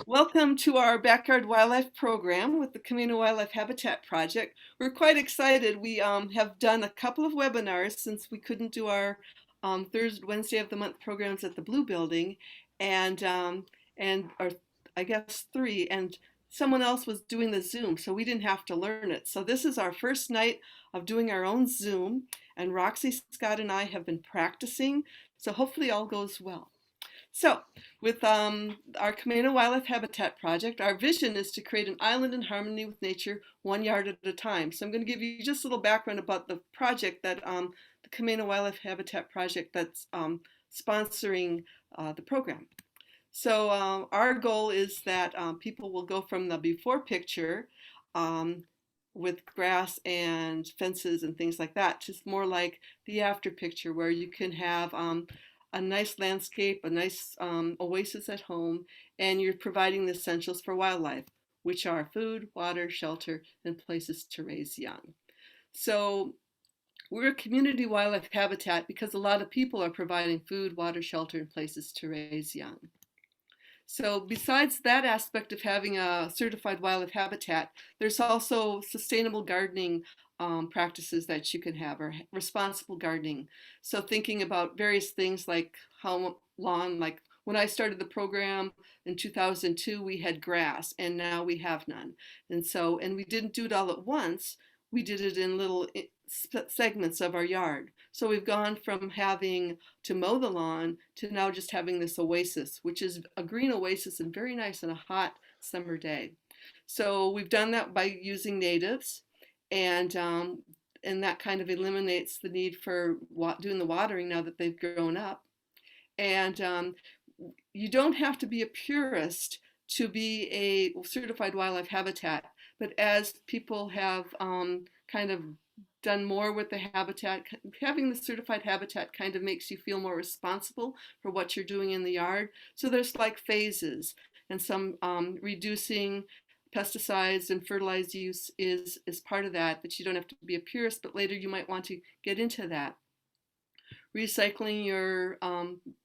Welcome to our Backyard Wildlife program with the Camano Wildlife Habitat Project. We're quite excited. We have done a couple of webinars since we couldn't do our Thursday, Wednesday of the month programs at the Blue Building, and or I guess three, and someone else was doing the Zoom, so we didn't have to learn it. So this is our first night of doing our own Zoom, and Roxy, Scott, and I have been practicing, so hopefully all goes well. So, with our Camano Wildlife Habitat Project, our vision is to create an island in harmony with nature, 1 yard at a time. So I'm going to give you just a little background about the project that the Camano Wildlife Habitat Project that's sponsoring the program. So our goal is that people will go from the before picture with grass and fences and things like that to more like the after picture where you can have a nice landscape, a nice oasis at home, and you're providing the essentials for wildlife, which are food, water, shelter, and places to raise young. So we're a community wildlife habitat because a lot of people are providing food, water, shelter, and places to raise young. So besides that aspect of having a certified wildlife habitat, there's also sustainable gardening practices that you can have, or responsible gardening. So thinking about various things like how long, like when I started the program in 2002, we had grass and now we have none. And we didn't do it all at once. We did it in little segments of our yard. So we've gone from having to mow the lawn to now just having this oasis, which is a green oasis and very nice on a hot summer day. So we've done that by using natives, and that kind of eliminates the need for doing the watering now that they've grown up. And you don't have to be a purist to be a certified wildlife habitat, but as people have kind of done more with the habitat, having the certified habitat kind of makes you feel more responsible for what you're doing in the yard. So there's like phases, and some reducing pesticides and fertilizer use is part of that you don't have to be a purist, but later you might want to get into that. Recycling your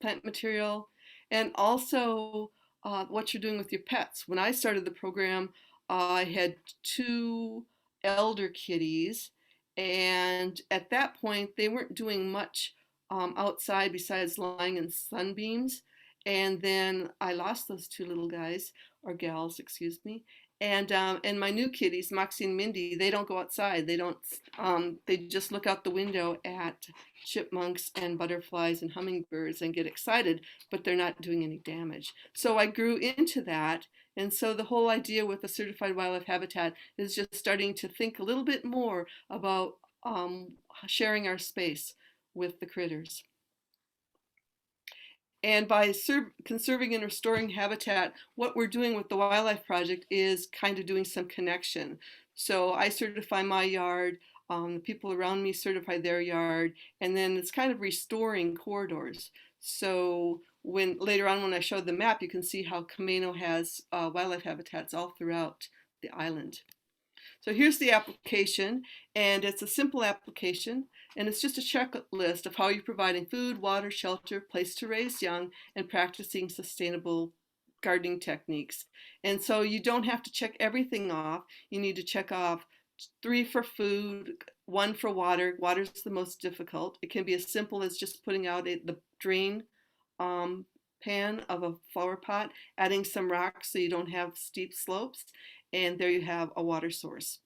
plant material, and also what you're doing with your pets. When I started the program, I had 2 elder kitties, and at that point they weren't doing much outside besides lying in sunbeams. And then I lost those 2 little guys, or gals, excuse me. And my new kitties, Moxie and Mindy, they don't go outside. They don't. They just look out the window at chipmunks and butterflies and hummingbirds and get excited, but they're not doing any damage. So I grew into that. And so the whole idea with the certified wildlife habitat is just starting to think a little bit more about sharing our space with the critters. And by conserving and restoring habitat, what we're doing with the Wildlife Project is kind of doing some connection. So I certify my yard, the people around me certify their yard, and then it's kind of restoring corridors. So when later on when I show the map, you can see how Camano has wildlife habitats all throughout the island. So here's the application, and it's a simple application, and it's just a checklist of how you're providing food, water, shelter, place to raise young, and practicing sustainable gardening techniques. And so you don't have to check everything off. You need to check off 3 for food, 1 for water. Water's the most difficult. It can be as simple as just putting out the drain pan of a flower pot, adding some rocks so you don't have steep slopes, and there you have a water source.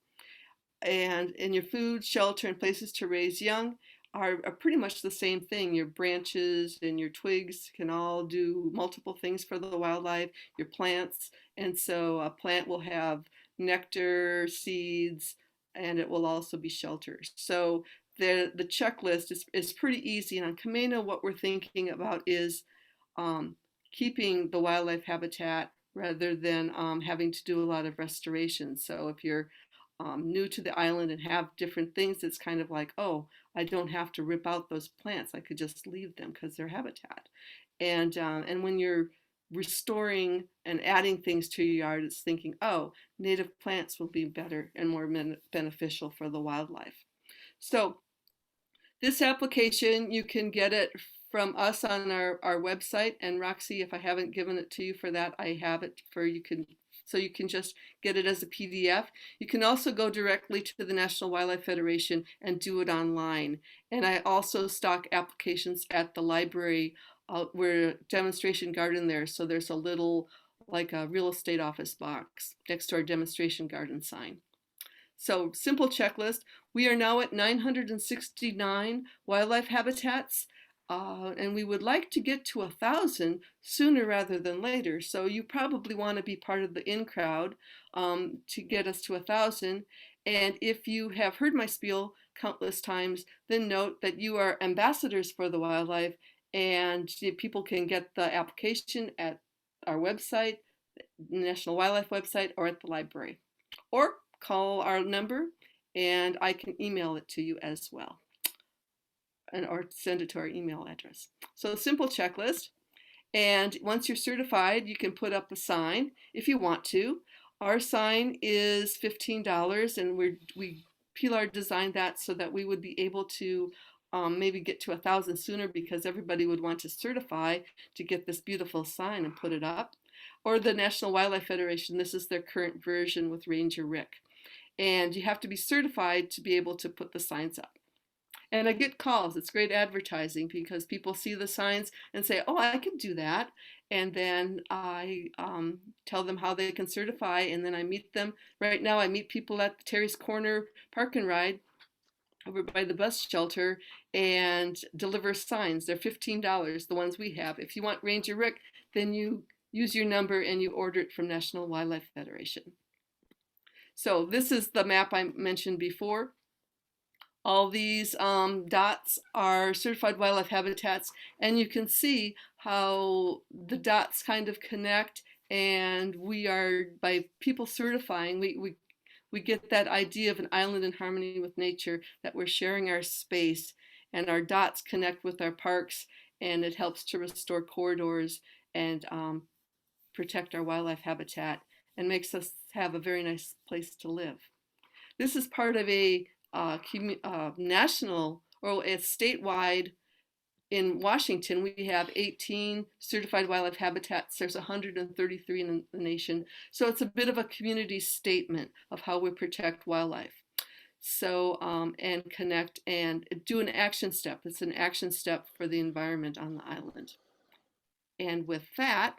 And in your food, shelter, and places to raise young are pretty much the same thing. Your branches and your twigs can all do multiple things for the wildlife, your plants. And so a plant will have nectar, seeds, and it will also be shelter. So the checklist is pretty easy. And on Camano, what we're thinking about is keeping the wildlife habitat rather than having to do a lot of restoration. So if you're new to the island and have different things, it's kind of like, oh, I don't have to rip out those plants. I could just leave them because they're habitat. And when you're restoring and adding things to your yard, it's thinking, oh, native plants will be better and more beneficial for the wildlife. So this application, you can get it from us on our website. And Roxy, if I haven't given it to you for that, I have it for you can, so you can just get it as a PDF. You can also go directly to the National Wildlife Federation and do it online. And I also stock applications at the library. We're a demonstration garden there, so there's a little, like a real estate office box next to our demonstration garden sign. So simple checklist. We are now at 969 wildlife habitats, and we would like to get to 1,000 sooner rather than later. So you probably want to be part of the in crowd to get us to 1,000. And if you have heard my spiel countless times, then note that you are ambassadors for the wildlife, and people can get the application at our website, National Wildlife website, or at the library, or call our number and I can email it to you as well, or send it to our email address. So simple checklist. And once you're certified, you can put up a sign if you want to. Our sign is $15, and we Pilar designed that so that we would be able to maybe get to 1,000 sooner, because everybody would want to certify to get this beautiful sign and put it up. Or the National Wildlife Federation, this is their current version with Ranger Rick. And you have to be certified to be able to put the signs up. And I get calls. It's great advertising, because people see the signs and say, oh, I can do that. And then I tell them how they can certify, and then I meet them. Right now I meet people at Terry's Corner Park and Ride over by the bus shelter and deliver signs. They're $15, the ones we have. If you want Ranger Rick, then you use your number and you order it from National Wildlife Federation. So this is the map I mentioned before. All these dots are certified wildlife habitats, and you can see how the dots kind of connect, and we are, by people certifying, we get that idea of an island in harmony with nature, that we're sharing our space, and our dots connect with our parks, and it helps to restore corridors and protect our wildlife habitat, and makes us have a very nice place to live. This is part of a national, or a statewide. In Washington, we have 18 certified wildlife habitats. There's 133 in the nation. So it's a bit of a community statement of how we protect wildlife. So, and connect and do an action step. It's an action step for the environment on the island. And with that,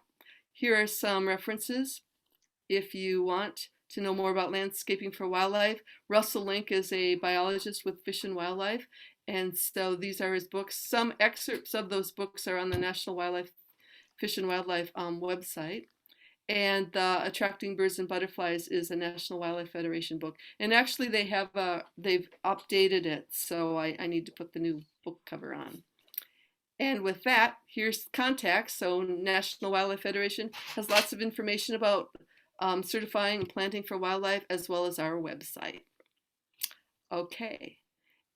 here are some references. If you want to know more about landscaping for wildlife, Russell Link is a biologist with Fish and Wildlife, and so these are his books. Some excerpts of those books are on the National Wildlife, Fish and Wildlife website. And Attracting Birds and Butterflies is a National Wildlife Federation book. And actually they've updated it, so I need to put the new book cover on. And with that, here's contacts. So National Wildlife Federation has lots of information about certifying and planting for wildlife, as well as our website. Okay,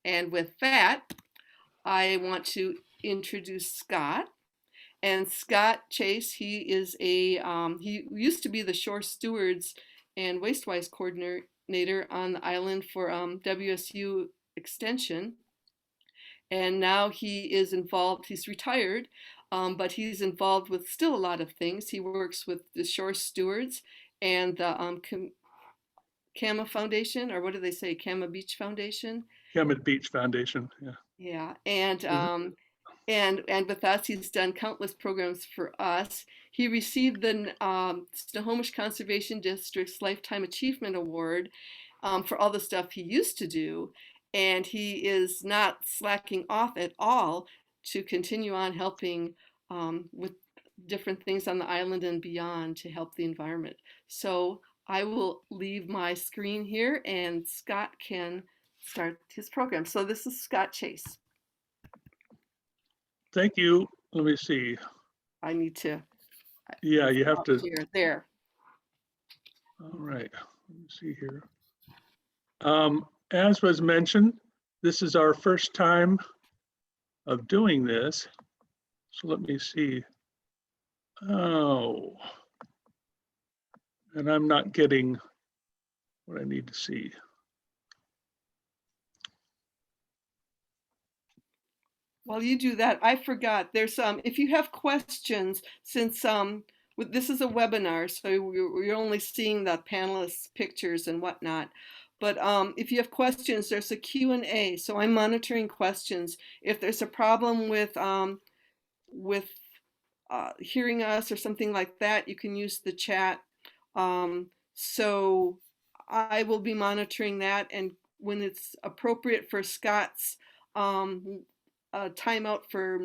and with that, I want to introduce Scott. And Scott Chase, he is he used to be the Shore Stewards and Wastewise coordinator on the island for WSU Extension. And now he is involved, he's retired, but he's involved with still a lot of things. He works with the Shore Stewards and the Cama Foundation, or what do they say, Cama Beach Foundation? Cama Beach Foundation, yeah. Yeah, and with us, he's done countless programs for us. He received the Snohomish Conservation District's Lifetime Achievement Award for all the stuff he used to do, and he is not slacking off at all to continue on helping with different things on the island and beyond to help the environment. So I will leave my screen here, and Scott can start his program. So this is Scott Chase. Thank you. Let me see. I need to. Yeah, you have to. Here, there. All right. Let me see here. As was mentioned, this is our first time of doing this. So let me see. Oh, and I'm not getting what I need to see. While you do that, I forgot. There's if you have questions, since this is a webinar, so we're only seeing the panelists' pictures and whatnot. But if you have questions, there's a Q&A. So I'm monitoring questions. If there's a problem with hearing us or something like that, you can use the chat. So I will be monitoring that, and when it's appropriate for Scott's timeout for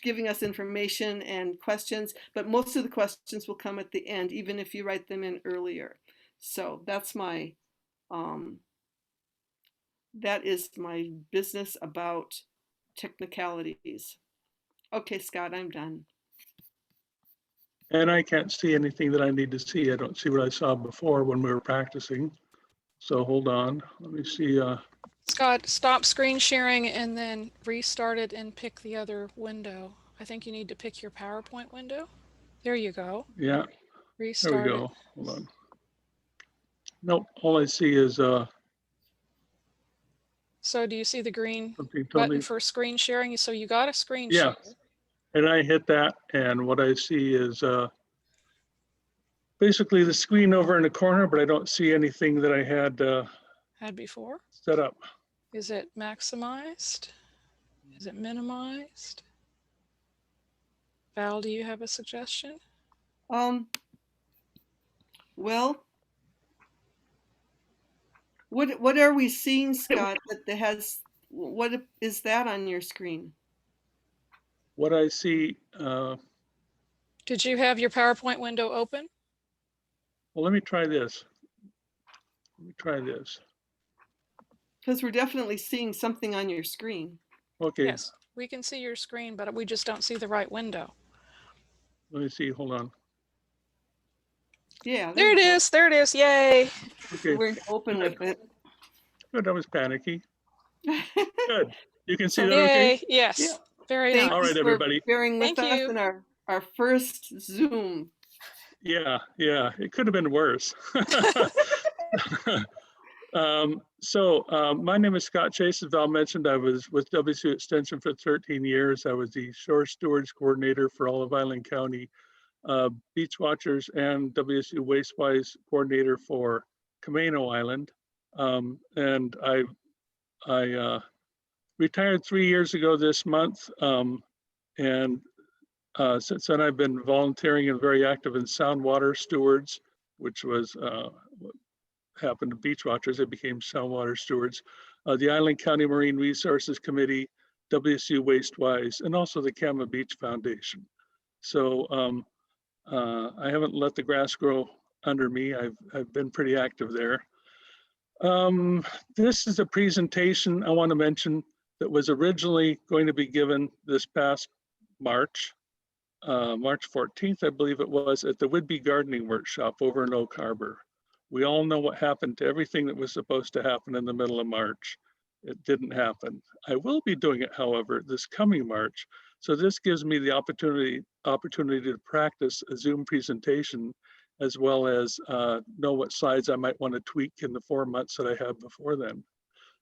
giving us information and questions, but most of the questions will come at the end, even if you write them in earlier. So that's my that is my business about technicalities. Okay, Scott, I'm done. And I can't see anything that I need to see. I don't see what I saw before when we were practicing. So hold on, let me see. Scott, stop screen sharing and then restart it and pick the other window. I think you need to pick your PowerPoint window. There you go. Yeah, there we Restart go. it. Hold on. Nope, all I see is So do you see the green something button totally, for screen sharing? So you got a screen yeah. share. And I hit that, and what I see is basically the screen over in the corner, but I don't see anything that I had before. set up. Is it maximized? Is it minimized? Val, do you have a suggestion? Well, what are we seeing, Scott, that has, what is that on your screen? What I see, Did you have your PowerPoint window open? well, let me try this. Let me try this. Because we're definitely seeing something on your screen. Okay. Yes, we can see your screen, but we just don't see the right window. Let me see, hold on. Yeah. There it is, there it is, yay. Okay. We're open with it. Good, I was panicky. Good. You can see So, that Yay, okay? yes, yeah. very Thank nice. All right, you everybody. for bearing with Thank us you. in our first Zoom. Yeah, it could have been worse. My name is Scott Chase. As Val mentioned, I was with WSU Extension for 13 years. I was the Shore Stewards Coordinator for all of Island County, Beach Watchers, and WSU Wastewise Coordinator for Camano Island. And I retired 3 years ago this month. And since then, I've been volunteering and very active in Sound Water Stewards, which was what happened to Beach Watchers. It became Sound Water Stewards, the Island County Marine Resources Committee, WSU Wastewise, and also the Kama Beach Foundation. So I haven't let the grass grow under me. I've been pretty active there. This is a presentation I want to mention that was originally going to be given this past March. March 14th, I believe it was, at the Whidbey Gardening Workshop over in Oak Harbor. We all know what happened to everything that was supposed to happen in the middle of March. It didn't happen. I will be doing it, however, this coming March. So this gives me the opportunity to practice a Zoom presentation, as well as know what slides I might want to tweak in the 4 months that I have before then.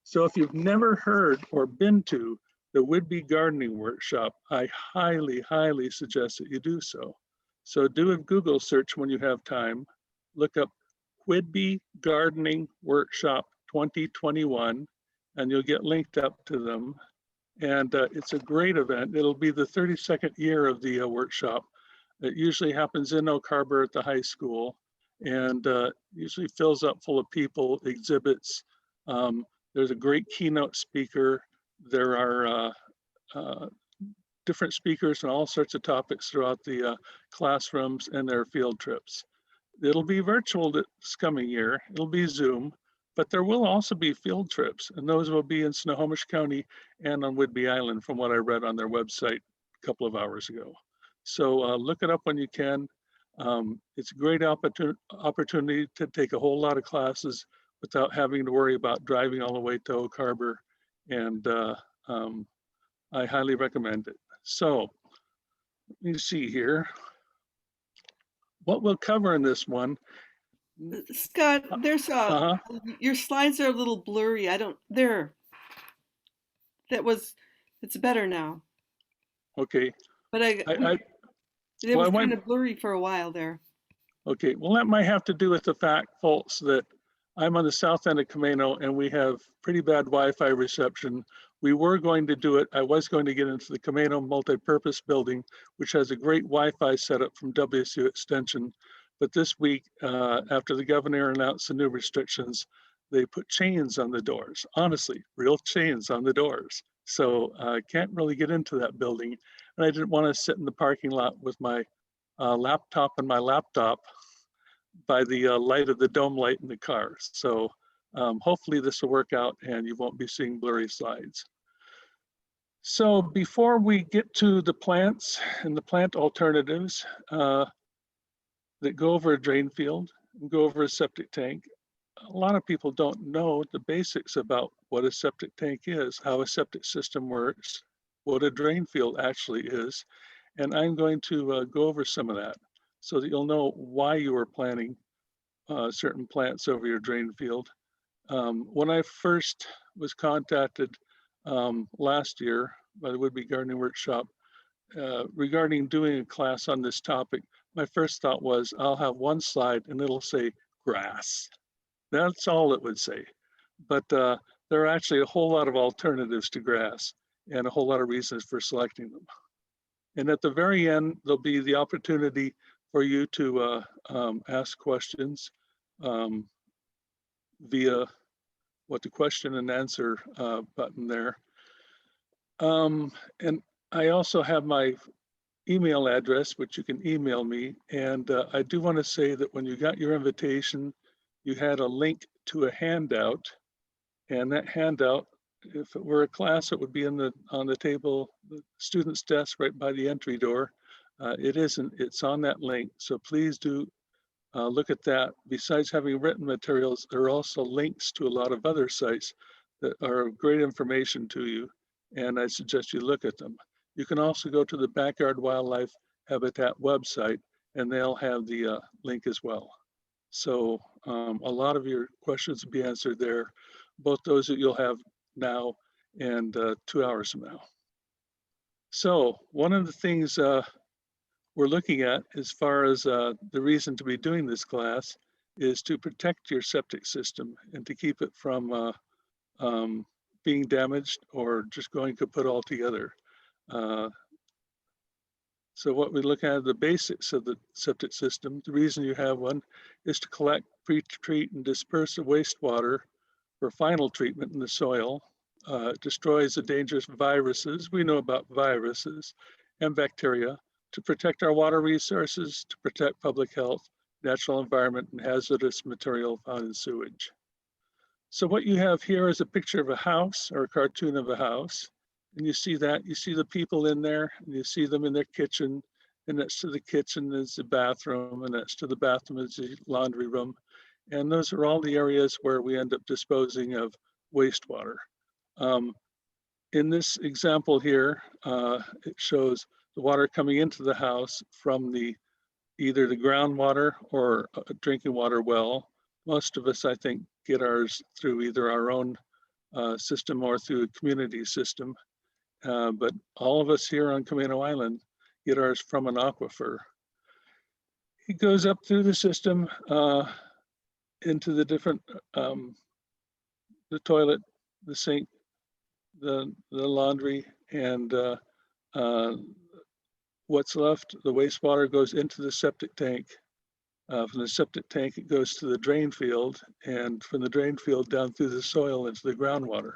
So if you've never heard or been to the Whidbey Gardening Workshop, I highly, highly suggest that you do so. So do a Google search when you have time. Look up Whidbey Gardening Workshop 2021, and you'll get linked up to them. And it's a great event. It'll be the 32nd year of the workshop. It usually happens in Oak Harbor at the high school, and usually fills up full of people, exhibits. There's a great keynote speaker. There are different speakers on all sorts of topics throughout the classrooms, and their field trips. It'll be virtual this coming year. It'll be Zoom, but there will also be field trips, and those will be in Snohomish County and on Whidbey Island, from what I read on their website a couple of hours ago. So look it up when you can. It's a great opportunity to take a whole lot of classes without having to worry about driving all the way to Oak Harbor, and I highly recommend it. So let me see here. What we'll cover in this one. Scott, there's your slides are a little blurry. I don't, there. It's better now. Okay, But I it well, was I kind went, of blurry for a while there. okay, well, that might have to do with the fact, folks, that I'm on the south end of Camano and we have pretty bad Wi-Fi reception. We were going to do it. I was going to get into the Camano Multi-Purpose Building, which has a great Wi-Fi setup from WSU Extension. But this week, after the governor announced the new restrictions, they put chains on the doors. Honestly, real chains on the doors. So I can't really get into that building. And I didn't want to sit in the parking lot with my laptop and my laptop by the light of the dome light in the car. So hopefully this will work out and you won't be seeing blurry slides. So before we get to the plants and the plant alternatives that go over a drain field and go over a septic tank, a lot of people don't know the basics about what a septic tank is, how a septic system works, what a drain field actually is. And I'm going to go over some of that so that you'll know why you are planting certain plants over your drain field. When I first was contacted last year by the Would-Be Gardening Workshop regarding doing a class on this topic, my first thought was I'll have one slide and it'll say grass. That's all it would say. But there are actually a whole lot of alternatives to grass and a whole lot of reasons for selecting them. And at the very end, there'll be the opportunity for you to ask questions via what the question and answer button there. And I also have my email address, which you can email me. And I do want to say that when you got your invitation, you had a link to a handout. And that handout, if it were a class, it would be on the table, the student's desk right by the entry door. It isn't, it's on that link. So please do look at that. Besides having written materials, there are also links to a lot of other sites that are of great information to you. And I suggest you look at them. You can also go to the Backyard Wildlife Habitat website and they'll have the link as well. So a lot of your questions will be answered there, both those that you'll have now and 2 hours from now. So one of the things we're looking at as far as the reason to be doing this class is to protect your septic system and to keep it from being damaged or just going kaput altogether. So what we look at, the basics of the septic system, the reason you have one is to collect, pre-treat, and disperse the wastewater for final treatment in the soil. It destroys the dangerous viruses. We know about viruses and bacteria to protect our water resources, to protect public health, natural environment, and hazardous material found in sewage. So what you have here is a picture of a house or a cartoon of a house. And you see that, you see the people in there, and you see them in their kitchen, and next to the kitchen is the bathroom, and next to the bathroom is the laundry room. And those are all the areas where we end up disposing of wastewater. In this example here, it shows the water coming into the house from either the groundwater or a drinking water well. Most of us, I think, get ours through either our own system or through a community system. But all of us here on Camano Island get ours from an aquifer. It goes up through the system into the different, the toilet, the sink, the laundry, and what's left, the wastewater goes into the septic tank. From the septic tank, it goes to the drain field, and from the drain field down through the soil into the groundwater.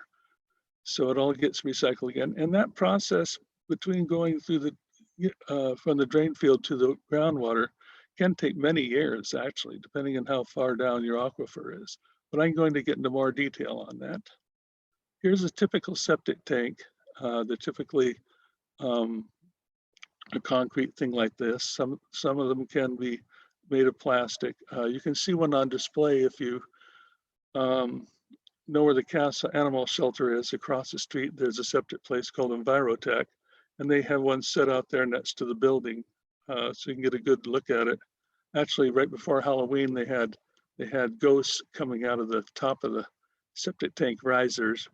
So it all gets recycled again. And that process between going through from the drain field to the groundwater can take many years, actually, depending on how far down your aquifer is. But I'm going to get into more detail on that. Here's a typical septic tank. They're typically a concrete thing like this. Some of them can be made of plastic. You can see one on display if you know where the Casa Animal Shelter is across the street. There's a septic place called Envirotech, and they have one set out there next to the building, so you can get a good look at it. Actually, right before Halloween, they had ghosts coming out of the top of the septic tank risers.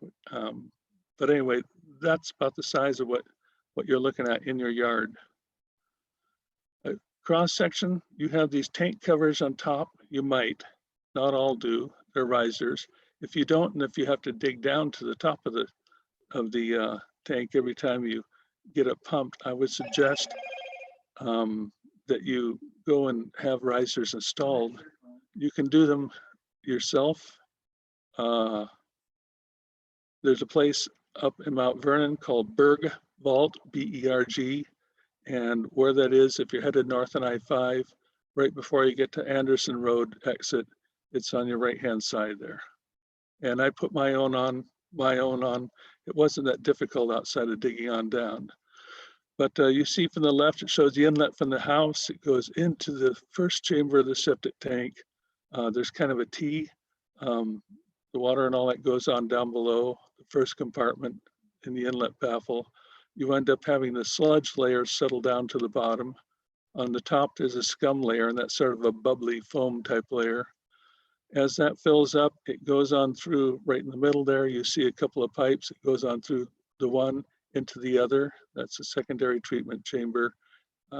But anyway, that's about the size of what what you're looking at in your yard. Cross section, you have these tank covers on top. You might, not all do. They're risers. If you don't, and if you have to dig down to the top of the tank every time you get it pumped, I would suggest that you go and have risers installed. You can do them yourself. There's a place up in Mount Vernon called Berg Vault, B-E-R-G. And where that is, if you're headed north on I-5, right before you get to Anderson Road exit, it's on your right-hand side there. And I put my own on. It wasn't that difficult outside of digging on down. But you see from the left, it shows the inlet from the house. It goes into the first chamber of the septic tank. There's kind of a T. The water and all that goes on down below the first compartment in the inlet baffle. You end up having the sludge layer settle down to the bottom. On the top, there's a scum layer, and that's sort of a bubbly foam type layer. As that fills up, it goes on through right in the middle there. You see a couple of pipes. It goes on through the one into the other. That's a secondary treatment chamber,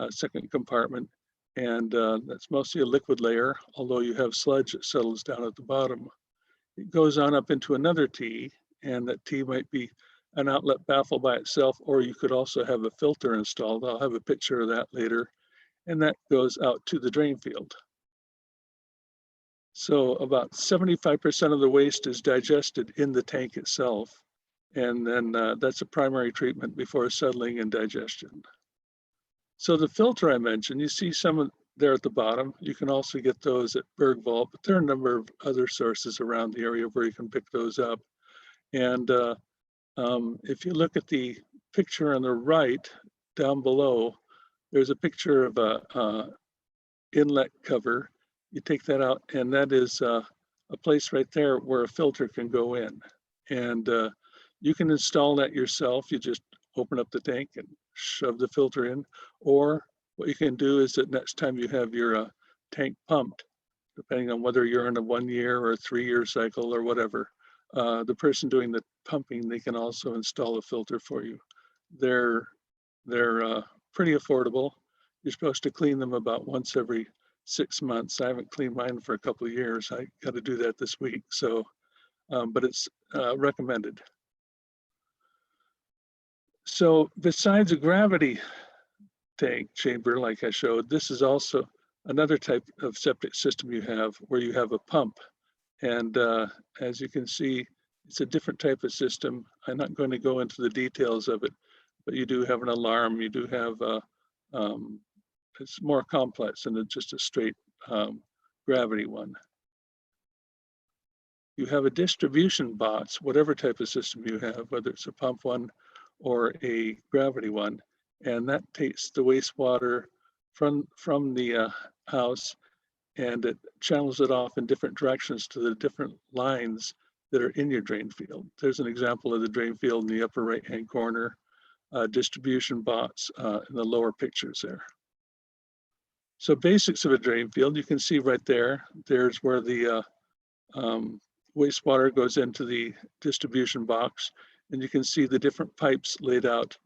second compartment. And that's mostly a liquid layer, although you have sludge that settles down at the bottom. It goes on up into another T, and that T might be an outlet baffle by itself, or you could also have a filter installed. I'll have a picture of that later. And that goes out to the drain field. So about 75% of the waste is digested in the tank itself. And then that's a primary treatment before settling and digestion. So the filter I mentioned, you see some there at the bottom. You can also get those at Berg Vault, but there are a number of other sources around the area where you can pick those up. And if you look at the picture on the right, down below, there's a picture of a inlet cover. You take that out, and that is a place right there where a filter can go in. And you can install that yourself. You just open up the tank and shove the filter in. Or what you can do is that next time you have your tank pumped, depending on whether you're in a 1 year or a 3 year cycle or whatever, the person doing the pumping, they can also install a filter for you. They're pretty affordable. You're supposed to clean them about once every 6 months. I haven't cleaned mine for a couple of years. I got to do that this week. So, but it's recommended. So besides a gravity tank chamber, like I showed, this is also another type of septic system you have where you have a pump. And as you can see, it's a different type of system. I'm not going to go into the details of it, but you do have an alarm. You do have, it's more complex than just a straight gravity one. You have a distribution box, whatever type of system you have, whether it's a pump one or a gravity one, and that takes the wastewater from the house, and it channels it off in different directions to the different lines that are in your drain field. There's an example of the drain field in the upper right-hand corner, distribution box in the lower pictures there. So basics of a drain field, you can see right there, there's where the wastewater goes into the distribution box, and you can see the different pipes laid out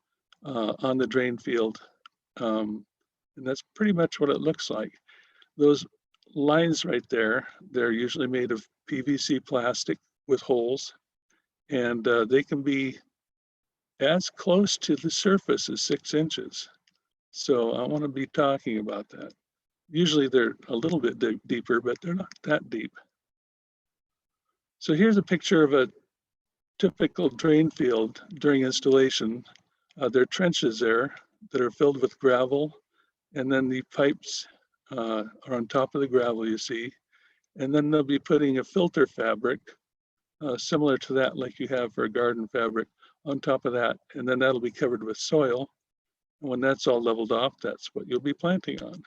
on the drain field. And that's pretty much what it looks like. Those lines right there, they're usually made of PVC plastic with holes, and they can be as close to the surface as 6 inches. So I want to be talking about that. Usually they're a little bit deeper, but they're not that deep. So here's a picture of a typical drain field during installation. There are trenches there that are filled with gravel, and then the pipes are on top of the gravel, you see. And then they'll be putting a filter fabric, similar to that like you have for a garden fabric, on top of that, and then that'll be covered with soil. And when that's all leveled off, that's what you'll be planting on.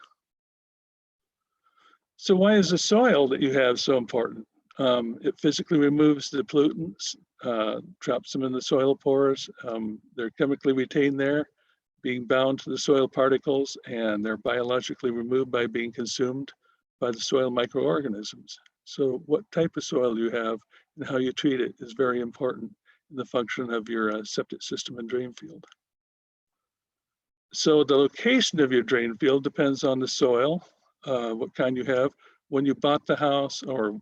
So why is the soil that you have so important? It physically removes the pollutants, traps them in the soil pores. They're chemically retained there, being bound to the soil particles, and they're biologically removed by being consumed by the soil microorganisms. So what type of soil you have and how you treat it is very important in the function of your septic system and drain field. So the location of your drain field depends on the soil, what kind you have. When you bought the house or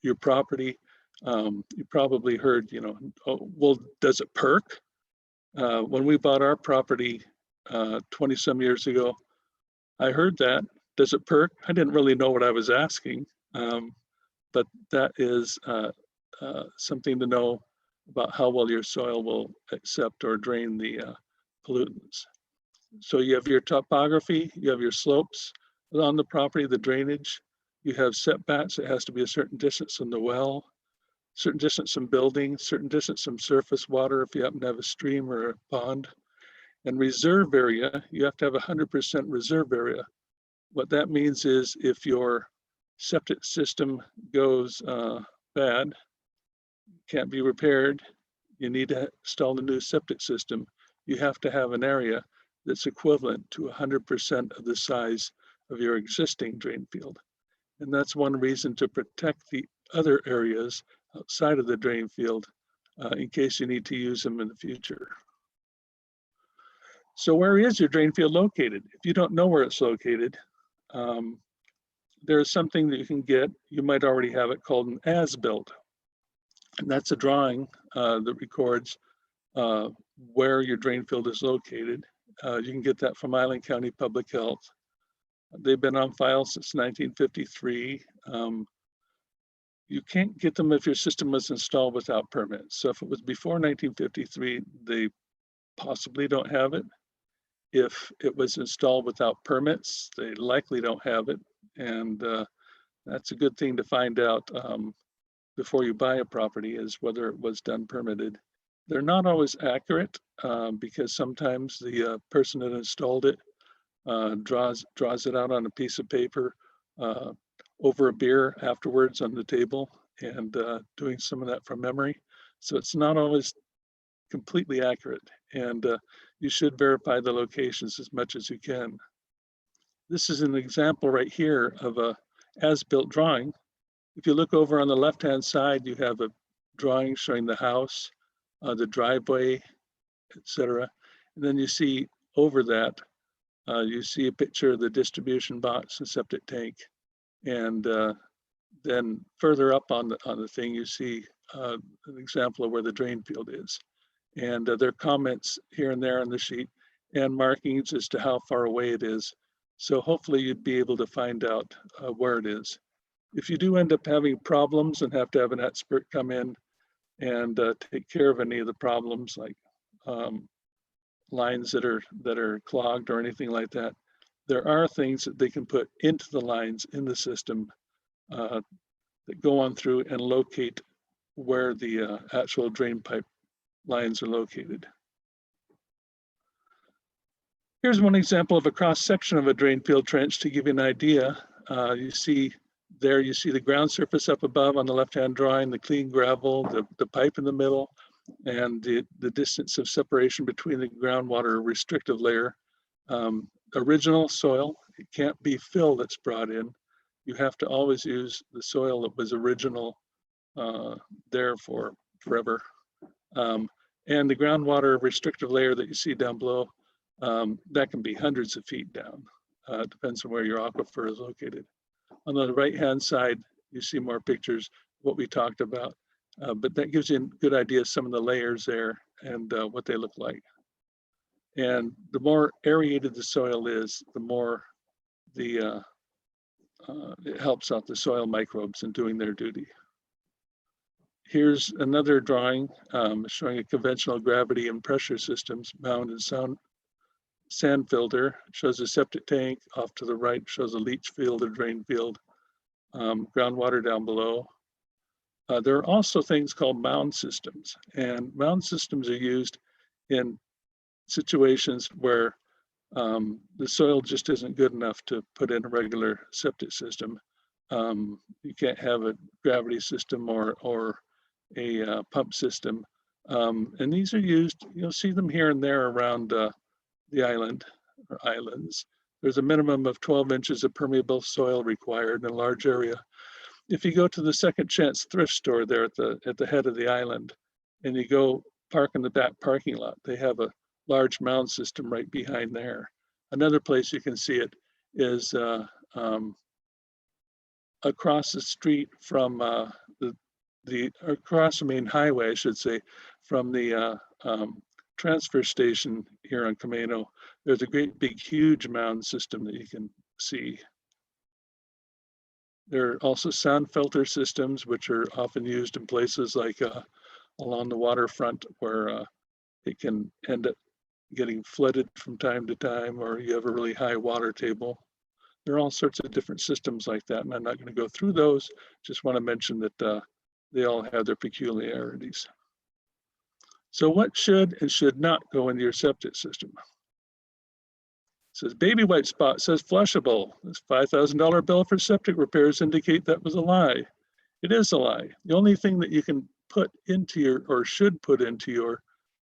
your property, you probably heard, oh, well, does it perk? When we bought our property 20 some years ago, I heard that. Does it perk? I didn't really know what I was asking, but that is something to know about how well your soil will accept or drain the pollutants. So you have your topography, you have your slopes on the property, the drainage, you have setbacks. It has to be a certain distance from the well, certain distance from buildings, certain distance from surface water if you happen to have a stream or a pond. And reserve area, you have to have 100% reserve area. What that means is if your septic system goes bad, can't be repaired, you need to install a new septic system, you have to have an area that's equivalent to 100% of the size of your existing drain field. And that's one reason to protect the other areas outside of the drain field in case you need to use them in the future. So where is your drain field located? If you don't know where it's located, there's something that you can get. You might already have it called an as-built. And that's a drawing that records where your drain field is located. You can get that from Island County Public Health. They've been on file since 1953. You can't get them if your system was installed without permits. So if it was before 1953, they possibly don't have it. If it was installed without permits, they likely don't have it. And that's a good thing to find out before you buy a property, is whether it was done permitted. They're not always accurate because sometimes the person that installed it draws it out on a piece of paper over a beer afterwards on the table, and doing some of that from memory. So it's not always completely accurate, and you should verify the locations as much as you can. This is an example right here of a as-built drawing. If you look over on the left-hand side, you have a drawing showing the house, the driveway, etc. And then you see over that, you see a picture of the distribution box and septic tank. And then further up on the thing, you see an example of where the drain field is. And there are comments here and there on the sheet and markings as to how far away it is. So hopefully you'd be able to find out where it is. If you do end up having problems and have to have an expert come in and take care of any of the problems, like lines that are clogged or anything like that, there are things that they can put into the lines in the system that go on through and locate where the actual drain pipe lines are located. Here's one example of a cross section of a drain field trench to give you an idea. You see the ground surface up above on the left-hand drawing, the clean gravel, the pipe in the middle, and the distance of separation between the groundwater restrictive layer. Original soil, it can't be fill that's brought in. You have to always use the soil that was original there for forever. And the groundwater restrictive layer that you see down below, that can be hundreds of feet down. It depends on where your aquifer is located. On the right-hand side, you see more pictures, what we talked about, but that gives you a good idea of some of the layers there and what they look like. And the more aerated the soil is, the more it helps out the soil microbes in doing their duty. Here's another drawing showing a conventional gravity and pressure systems mound and sand filter. It shows a septic tank. Off to the right shows a leach field, a drain field, groundwater down below. There are also things called mound systems, and mound systems are used in situations where the soil just isn't good enough to put in a regular septic system. You can't have a gravity system or a pump system. And these are used, you'll see them here and there around the island or islands. There's a minimum of 12 inches of permeable soil required in a large area. If you go to the Second Chance thrift store there at the head of the island, and you go park in the back parking lot, they have a large mound system right behind there. Another place you can see it is across the street from across the main highway, I should say, from the transfer station here on Camano. There's a great big huge mound system that you can see. There are also sound filter systems, which are often used in places like along the waterfront, where it can end up getting flooded from time to time, or you have a really high water table. There are all sorts of different systems like that, and I'm not going to go through those. Just want to mention that they all have their peculiarities. So what should and should not go into your septic system? It says baby white spot, says flushable. This $5,000 bill for septic repairs indicate that was a lie. It is a lie. The only thing that you can put into your, or should put into your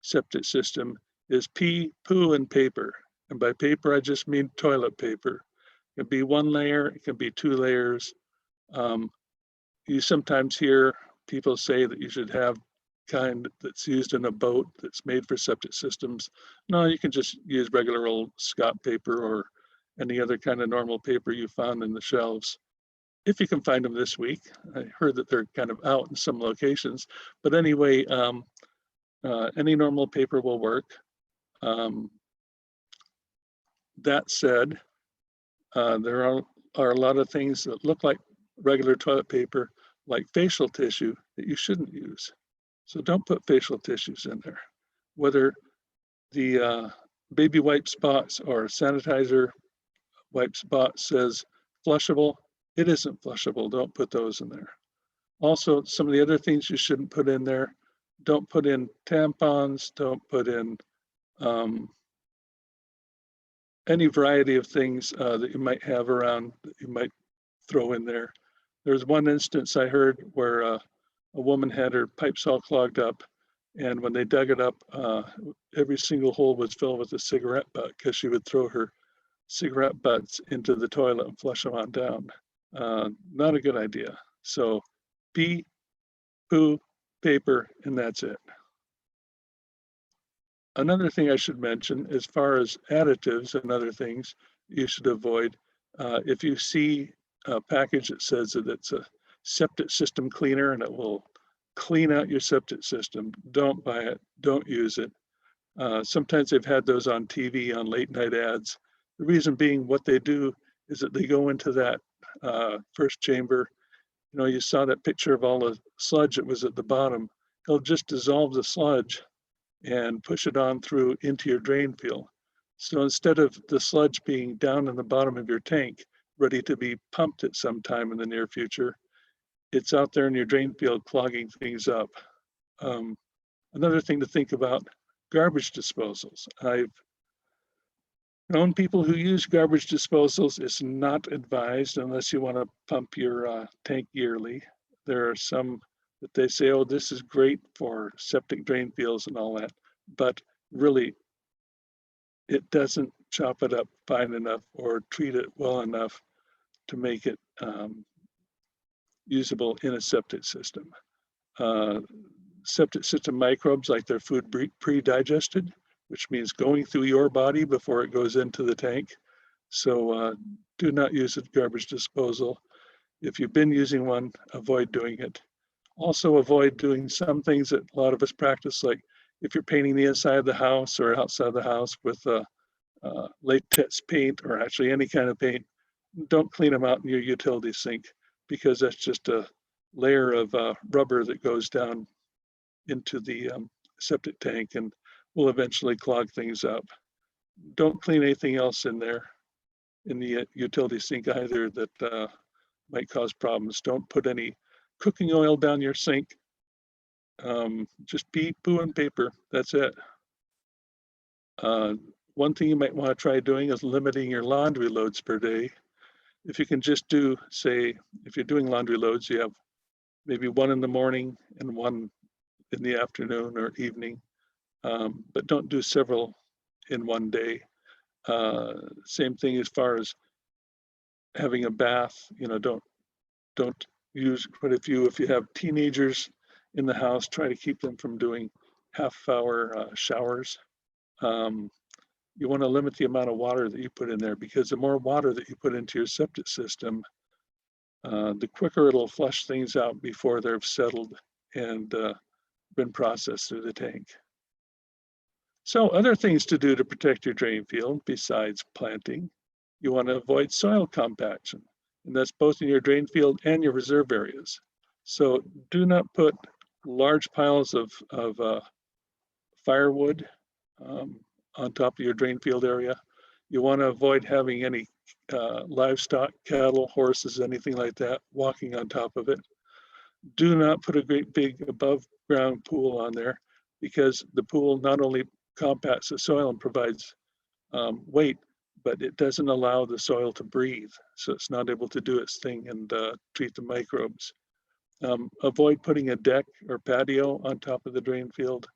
septic system is pee, poo, and paper. And by paper, I just mean toilet paper. It can be one layer, it can be 2 layers. You sometimes hear people say that you should have kind that's used in a boat that's made for septic systems. No, you can just use regular old Scott paper or any other kind of normal paper you found in the shelves. If you can find them this week. I heard that they're kind of out in some locations, but anyway, any normal paper will work. That said, there are a lot of things that look like regular toilet paper, like facial tissue, that you shouldn't use. So don't put facial tissues in there. Whether the baby wipe spots or sanitizer wipe spot says flushable, it isn't flushable. Don't put those in there. Also, some of the other things you shouldn't put in there, don't put in tampons, don't put in any variety of things that you might have around that you might throw in there. There's one instance I heard where a woman had her pipes all clogged up, and when they dug it up, every single hole was filled with a cigarette butt, because she would throw her cigarette butts into the toilet and flush them on down. Not a good idea. So pee, poo, paper, and that's it. Another thing I should mention, as far as additives and other things you should avoid, if you see a package that says that it's a septic system cleaner and it will clean out your septic system, don't buy it, don't use it. Sometimes they've had those on TV on late night ads. The reason being, what they do is that they go into that first chamber. You know, you saw that picture of all the sludge that was at the bottom. They'll just dissolve the sludge and push it on through into your drain field. So instead of the sludge being down in the bottom of your tank, ready to be pumped at some time in the near future, it's out there in your drain field clogging things up. Another thing to think about, garbage disposals. I've known people who use garbage disposals. It's not advised unless you want to pump your tank yearly. There are some that they say, oh, this is great for septic drain fields and all that, but really it doesn't chop it up fine enough or treat it well enough to make it usable in a septic system. Septic system microbes like their food pre-digested, which means going through your body before it goes into the tank. So do not use a garbage disposal. If you've been using one, avoid doing it. Also avoid doing some things that a lot of us practice, like if you're painting the inside of the house or outside of the house with latex paint, or actually any kind of paint, don't clean them out in your utility sink, because that's just a layer of rubber that goes down into the septic tank and will eventually clog things up. Don't clean anything else in there in the utility sink either that might cause problems. Don't put any cooking oil down your sink. Just pee, poo, and paper. That's it. One thing you might want to try doing is limiting your laundry loads per day. If you can just do, say, if you're doing laundry loads, you have maybe one in the morning and one in the afternoon or evening, but don't do several in one day. Same thing as far as having a bath. You know, don't use quite a few. If you have teenagers in the house, try to keep them from doing half-hour showers. you want to limit the amount of water that you put in there, because the more water that you put into your septic system, the quicker it'll flush things out before they've settled and been processed through the tank. So other things to do to protect your drain field besides planting, you want to avoid soil compaction, and that's both in your drain field and your reserve areas. So do not put large piles of firewood on top of your drain field area. You want to avoid having any livestock, cattle, horses, anything like that walking on top of it. Do not put a great big above ground pool on there, because the pool not only compacts the soil and provides weight, but it doesn't allow the soil to breathe. So it's not able to do its thing and treat the microbes. Avoid putting a deck or patio on top of the drain field.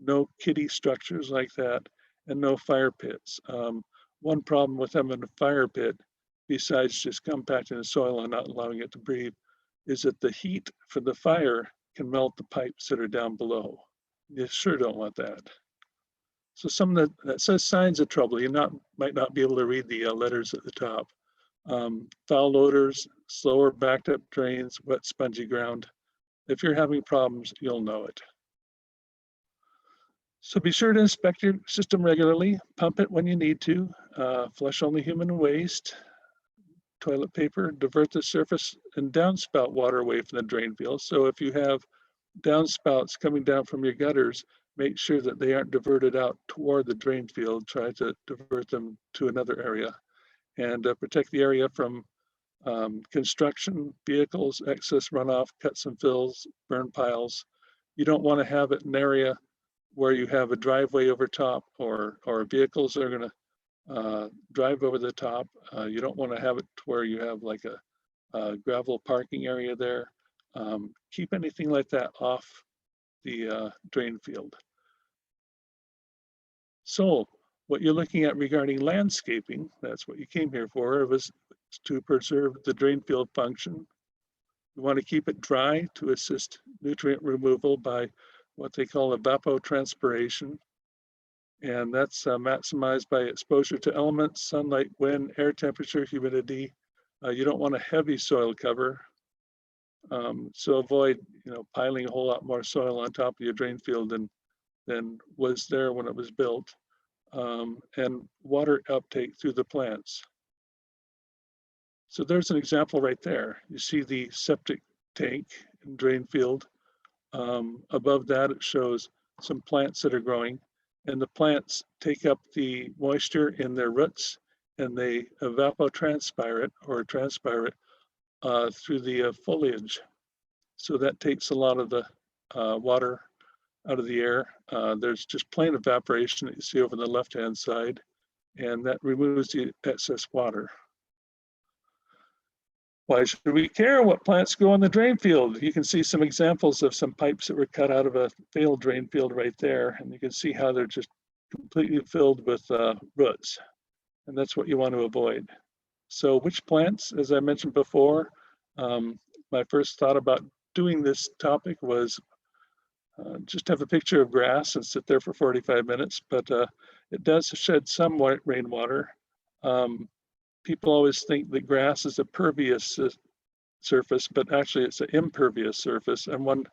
No kiddie structures like that, and no fire pits. One problem with having a fire pit, besides just compacting the soil and not allowing it to breathe, is that the heat for the fire can melt the pipes that are down below. You sure don't want that. So some of that says signs of trouble. You might not be able to read the letters at the top. Foul odors, slower backed up drains, wet spongy ground. If you're having problems, you'll know it. So be sure to inspect your system regularly, pump it when you need to, flush only human waste, toilet paper, divert the surface and downspout water away from the drain field. So if you have downspouts coming down from your gutters, make sure that they aren't diverted out toward the drain field. Try to divert them to another area, and protect the area from construction, vehicles, excess runoff, cuts and fills, burn piles. You don't want to have it in an area where you have a driveway over top, or vehicles are going to drive over the top. You don't want to have it to where you have like a gravel parking area there. Keep anything like that off the drain field. So what you're looking at regarding landscaping, that's what you came here for, was to preserve the drain field function. You want to keep it dry to assist nutrient removal by what they call evapotranspiration. And that's maximized by exposure to elements, sunlight, wind, air temperature, humidity. You don't want a heavy soil cover. So avoid, piling a whole lot more soil on top of your drain field than was there when it was built. And water uptake through the plants. So there's an example right there. You see the septic tank and drain field. Above that, it shows some plants that are growing, and the plants take up the moisture in their roots, and they evapotranspire it or transpire it through the foliage. So that takes a lot of the water out of the air. There's just plain evaporation that you see over the left-hand side, and that removes the excess water. Why should we care what plants grow in the drain field? You can see some examples of some pipes that were cut out of a failed drain field right there, and you can see how they're just completely filled with roots, and that's what you want to avoid. So which plants, as I mentioned before, my first thought about doing this topic was just have a picture of grass and sit there for 45 minutes, but it does shed some rainwater. People always think that grass is a pervious surface, but actually it's an impervious surface. And one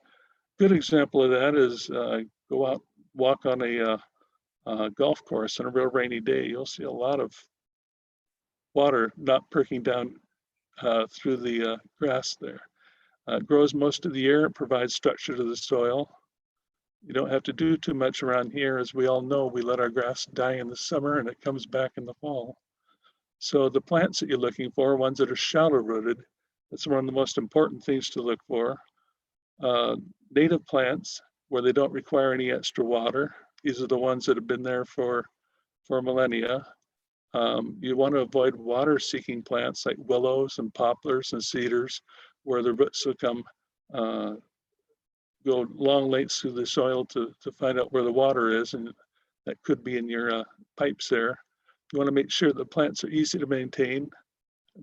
good example of that is go out, walk on a golf course on a real rainy day. You'll see a lot of water not perking down through the grass there. It grows most of the year. It provides structure to the soil. You don't have to do too much around here. As we all know, we let our grass die in the summer and it comes back in the fall. So the plants that you're looking for, ones that are shallow rooted, that's one of the most important things to look for. Native plants, where they don't require any extra water. These are the ones that have been there for millennia. You want to avoid water seeking plants like willows and poplars and cedars, where the roots will come go long lengths through the soil to find out where the water is, and that could be in your pipes there. You want to make sure the plants are easy to maintain,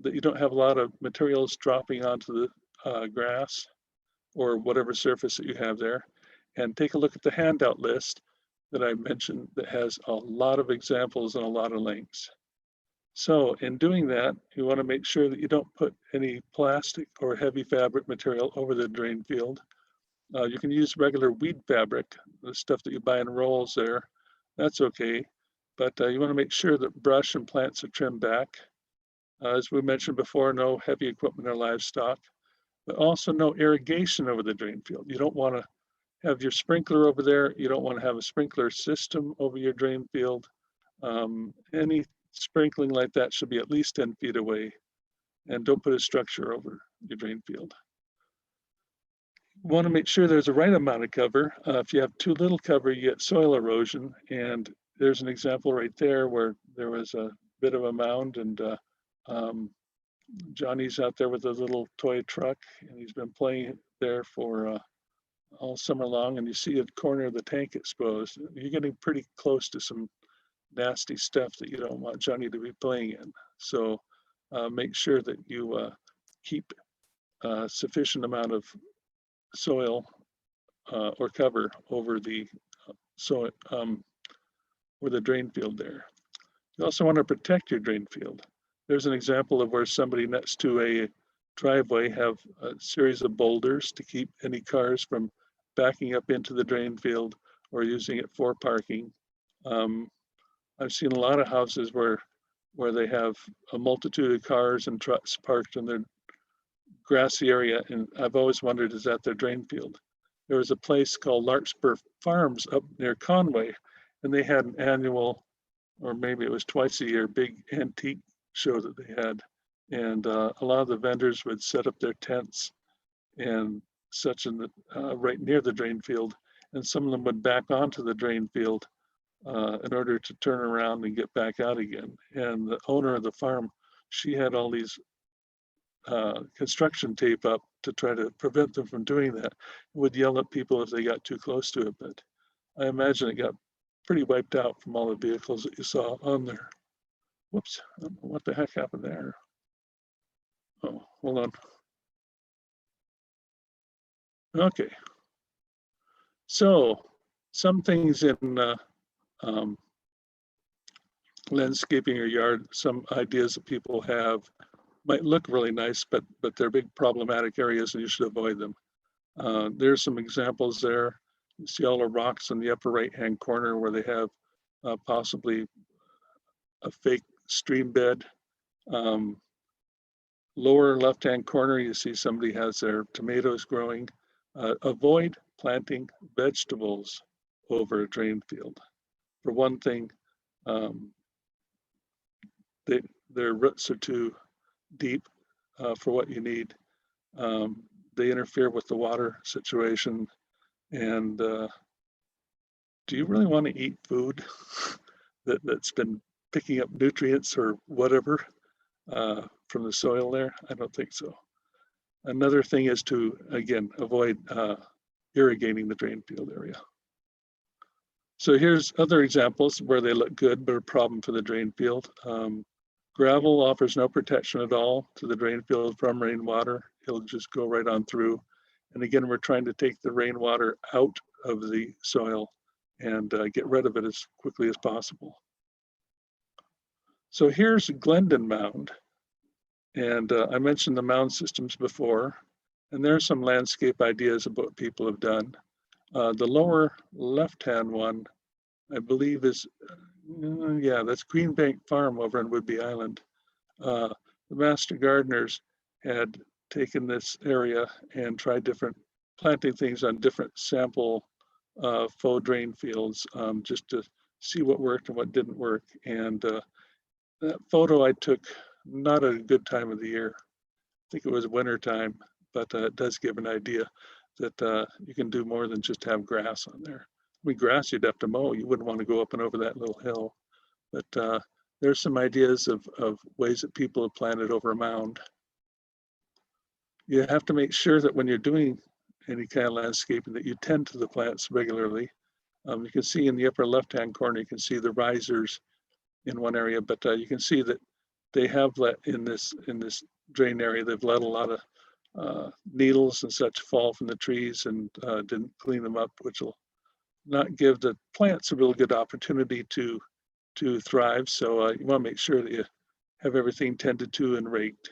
that you don't have a lot of materials dropping onto the grass or whatever surface that you have there. And take a look at the handout list. that I mentioned that has a lot of examples and a lot of links. So in doing that, you want to make sure that you don't put any plastic or heavy fabric material over the drain field. You can use regular weed fabric, the stuff that you buy in rolls there. That's okay. But you want to make sure that brush and plants are trimmed back. As we mentioned before, no heavy equipment or livestock, but also no irrigation over the drain field. You don't want to have your sprinkler over there. You don't want to have a sprinkler system over your drain field. Any sprinkling like that should be at least 10 feet away, and don't put a structure over your drain field. You want to make sure there's a right amount of cover. If you have too little cover, you get soil erosion, and there's an example right there where there was a bit of a mound, and Johnny's out there with a little toy truck, and he's been playing there for all summer long, and you see a corner of the tank exposed. You're getting pretty close to some nasty stuff that you don't want Johnny to be playing in. So make sure that you keep a sufficient amount of soil or cover over the soil or the drain field there. You also want to protect your drain field. There's an example of where somebody next to a driveway have a series of boulders to keep any cars from backing up into the drain field or using it for parking. I've seen a lot of houses where they have a multitude of cars and trucks parked in their grassy area, and I've always wondered, is that their drain field? There was a place called Larkspur Farms up near Conway, and they had an annual, or maybe it was twice a year, big antique show that they had. And a lot of the vendors would set up their tents and such in the right near the drain field, and some of them would back onto the drain field in order to turn around and get back out again. And the owner of the farm, she had all these construction tape up to try to prevent them from doing that. Would yell at people if they got too close to it, but I imagine it got pretty wiped out from all the vehicles that you saw on there. Whoops, I don't know what the heck happened there. Oh, hold on. Okay. So some things in landscaping your yard, some ideas that people have might look really nice, but they're big problematic areas and you should avoid them. There's some examples there. You see all the rocks in the upper right-hand corner where they have possibly a fake stream bed. Lower left-hand corner, you see somebody has their tomatoes growing. Avoid planting vegetables over a drain field. For one thing, their roots are too deep for what you need. They interfere with the water situation. And do you really want to eat food that's been picking up nutrients or whatever from the soil there? I don't think so. Another thing is to, again, avoid irrigating the drain field area. So here's other examples where they look good, but a problem for the drain field. Gravel offers no protection at all to the drain field from rainwater. It'll just go right on through. And again, we're trying to take the rainwater out of the soil and get rid of it as quickly as possible. So here's Glendon Mound. And I mentioned the mound systems before, and there's some landscape ideas of what people have done. The lower left-hand one, I believe is, yeah, that's Greenbank Farm over on Whidbey Island. The master gardeners had taken this area and tried different planting things on different sample faux drain fields just to see what worked and what didn't work. And that photo I took not at a good time of the year. I think it was winter time, but it does give an idea that you can do more than just have grass on there. I mean, grass you'd have to mow. You wouldn't want to go up and over that little hill. But there's some ideas of ways that people have planted over a mound. You have to make sure that when you're doing any kind of landscaping that you tend to the plants regularly. You can see in the upper left-hand corner, you can see the risers in one area, but you can see that they have let in this drain area, they've let a lot of needles and such fall from the trees and didn't clean them up, which will not give the plants a real good opportunity to thrive. So you want to make sure that you have everything tended to and raked.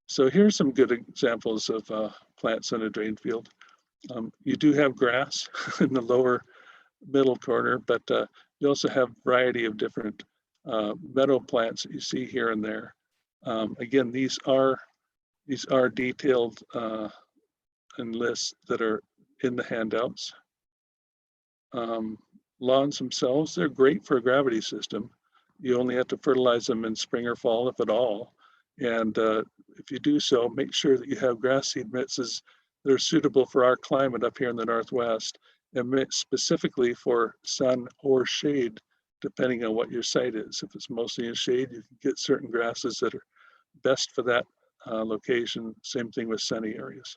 So here's some good examples of plants on a drain field. You do have grass in the lower middle corner, but you also have a variety of different meadow plants that you see here and there. Again, these are detailed and lists that are in the handouts. Lawns themselves, they're great for a gravity system. You only have to fertilize them in spring or fall, if at all. And if you do so, make sure that you have grass seed mixes that are suitable for our climate up here in the Northwest, and mixed specifically for sun or shade, depending on what your site is. If it's mostly in shade, you can get certain grasses that are best for that location. Same thing with sunny areas.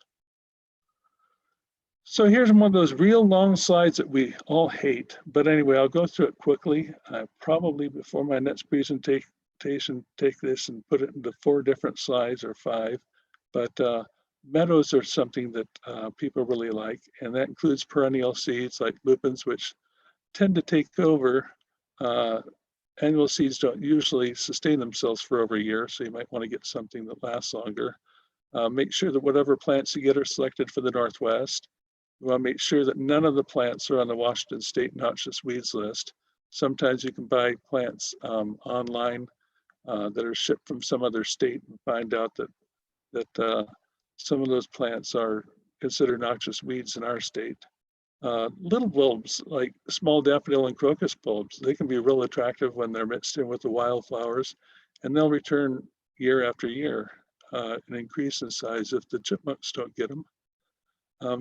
So here's one of those real long slides that we all hate, but anyway, I'll go through it quickly. Probably before my next presentation, take this and put it into 4 different slides or 5. But meadows are something that people really like, and that includes perennial seeds like lupins, which tend to take over. Annual seeds don't usually sustain themselves for over a year, so you might want to get something that lasts longer. Make sure that whatever plants you get are selected for the Northwest. You want to make sure that none of the plants are on the Washington State Noxious Weeds list. Sometimes you can buy plants online that are shipped from some other state and find out that some of those plants are considered noxious weeds in our state. Little bulbs like small daffodil and crocus bulbs, they can be real attractive when they're mixed in with the wildflowers, and they'll return year after year and increase in size if the chipmunks don't get them.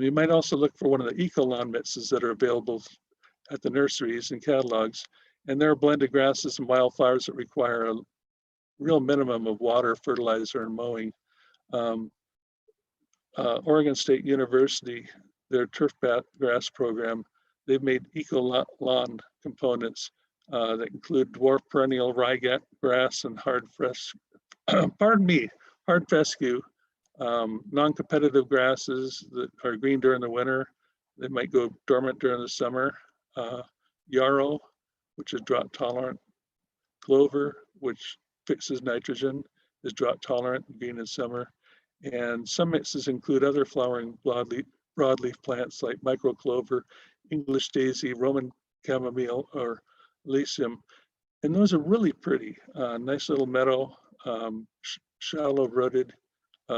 You might also look for one of the eco lawn mixes that are available at the nurseries and catalogs, and there are blended grasses and wildflowers that require a real minimum of water, fertilizer, and mowing. Oregon State University, their turf grass program, they've made eco lawn components that include dwarf perennial ryegrass and hard fescue, non-competitive grasses that are green during the winter. They might go dormant during the summer. Yarrow, which is drought tolerant. Clover, which fixes nitrogen, is drought tolerant, green in summer. And some mixes include other flowering broadleaf plants like microclover, English daisy, Roman chamomile, or lycium. And those are really pretty. Nice little meadow, shallow rooted,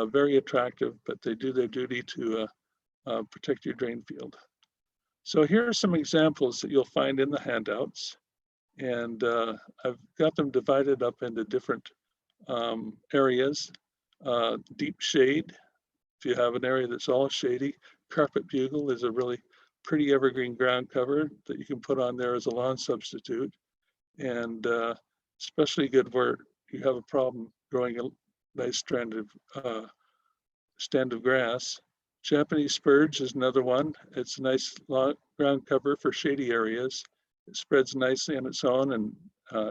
very attractive, but they do their duty to protect your drain field. So here are some examples that you'll find in the handouts. And I've got them divided up into different areas. Deep shade, if you have an area that's all shady. Carpet bugle is a really pretty evergreen ground cover that you can put on there as a lawn substitute. And especially good where you have a problem growing a nice stand of grass. Japanese spurge is another one. It's a nice ground cover for shady areas. It spreads nicely on its own and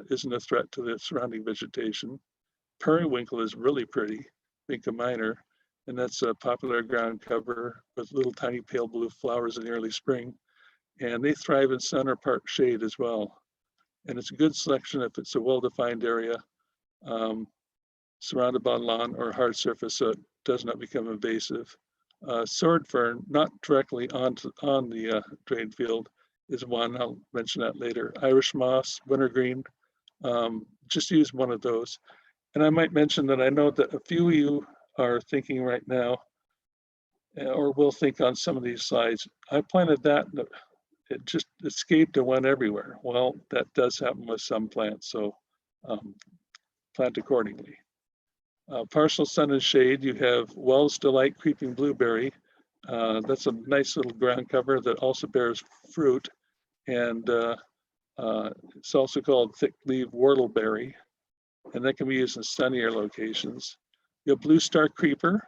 isn't a threat to the surrounding vegetation. Periwinkle is really pretty, Vinca minor, and that's a popular ground cover with little tiny pale blue flowers in the early spring. And they thrive in sun or part shade as well. And it's a good selection if it's a well-defined area surrounded by lawn or hard surface so it does not become invasive. Sword fern, not directly on the drain field, is one. I'll mention that later. Irish moss, wintergreen, just use one of those. And I might mention that I know that a few of you are thinking right now, or will think on some of these slides, I planted that and it just escaped and went everywhere. Well, that does happen with some plants, so plant accordingly. Partial sun and shade, you have Wells Delight Creeping Blueberry. That's a nice little ground cover that also bears fruit, and it's also called thick leaf whortleberry, and that can be used in sunnier locations. You have Blue Star Creeper,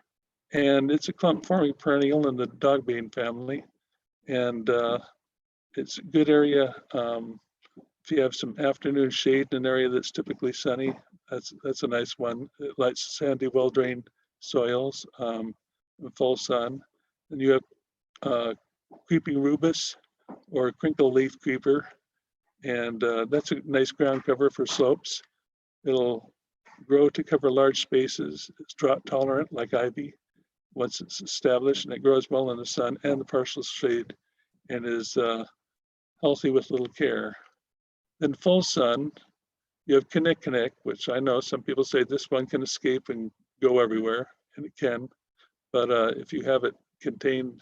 and it's a clump forming perennial in the dogbane family, and it's a good area if you have some afternoon shade in an area that's typically sunny. That's a nice one. It likes sandy, well-drained soils in full sun. And you have creeping rubus or crinkle leaf creeper. And that's a nice ground cover for slopes. It'll grow to cover large spaces. It's drought tolerant like ivy once it's established, and it grows well in the sun and the partial shade and is healthy with little care. Then full sun, you have Kinnikinnick, which I know some people say this one can escape and go everywhere, and it can. But if you have it contained,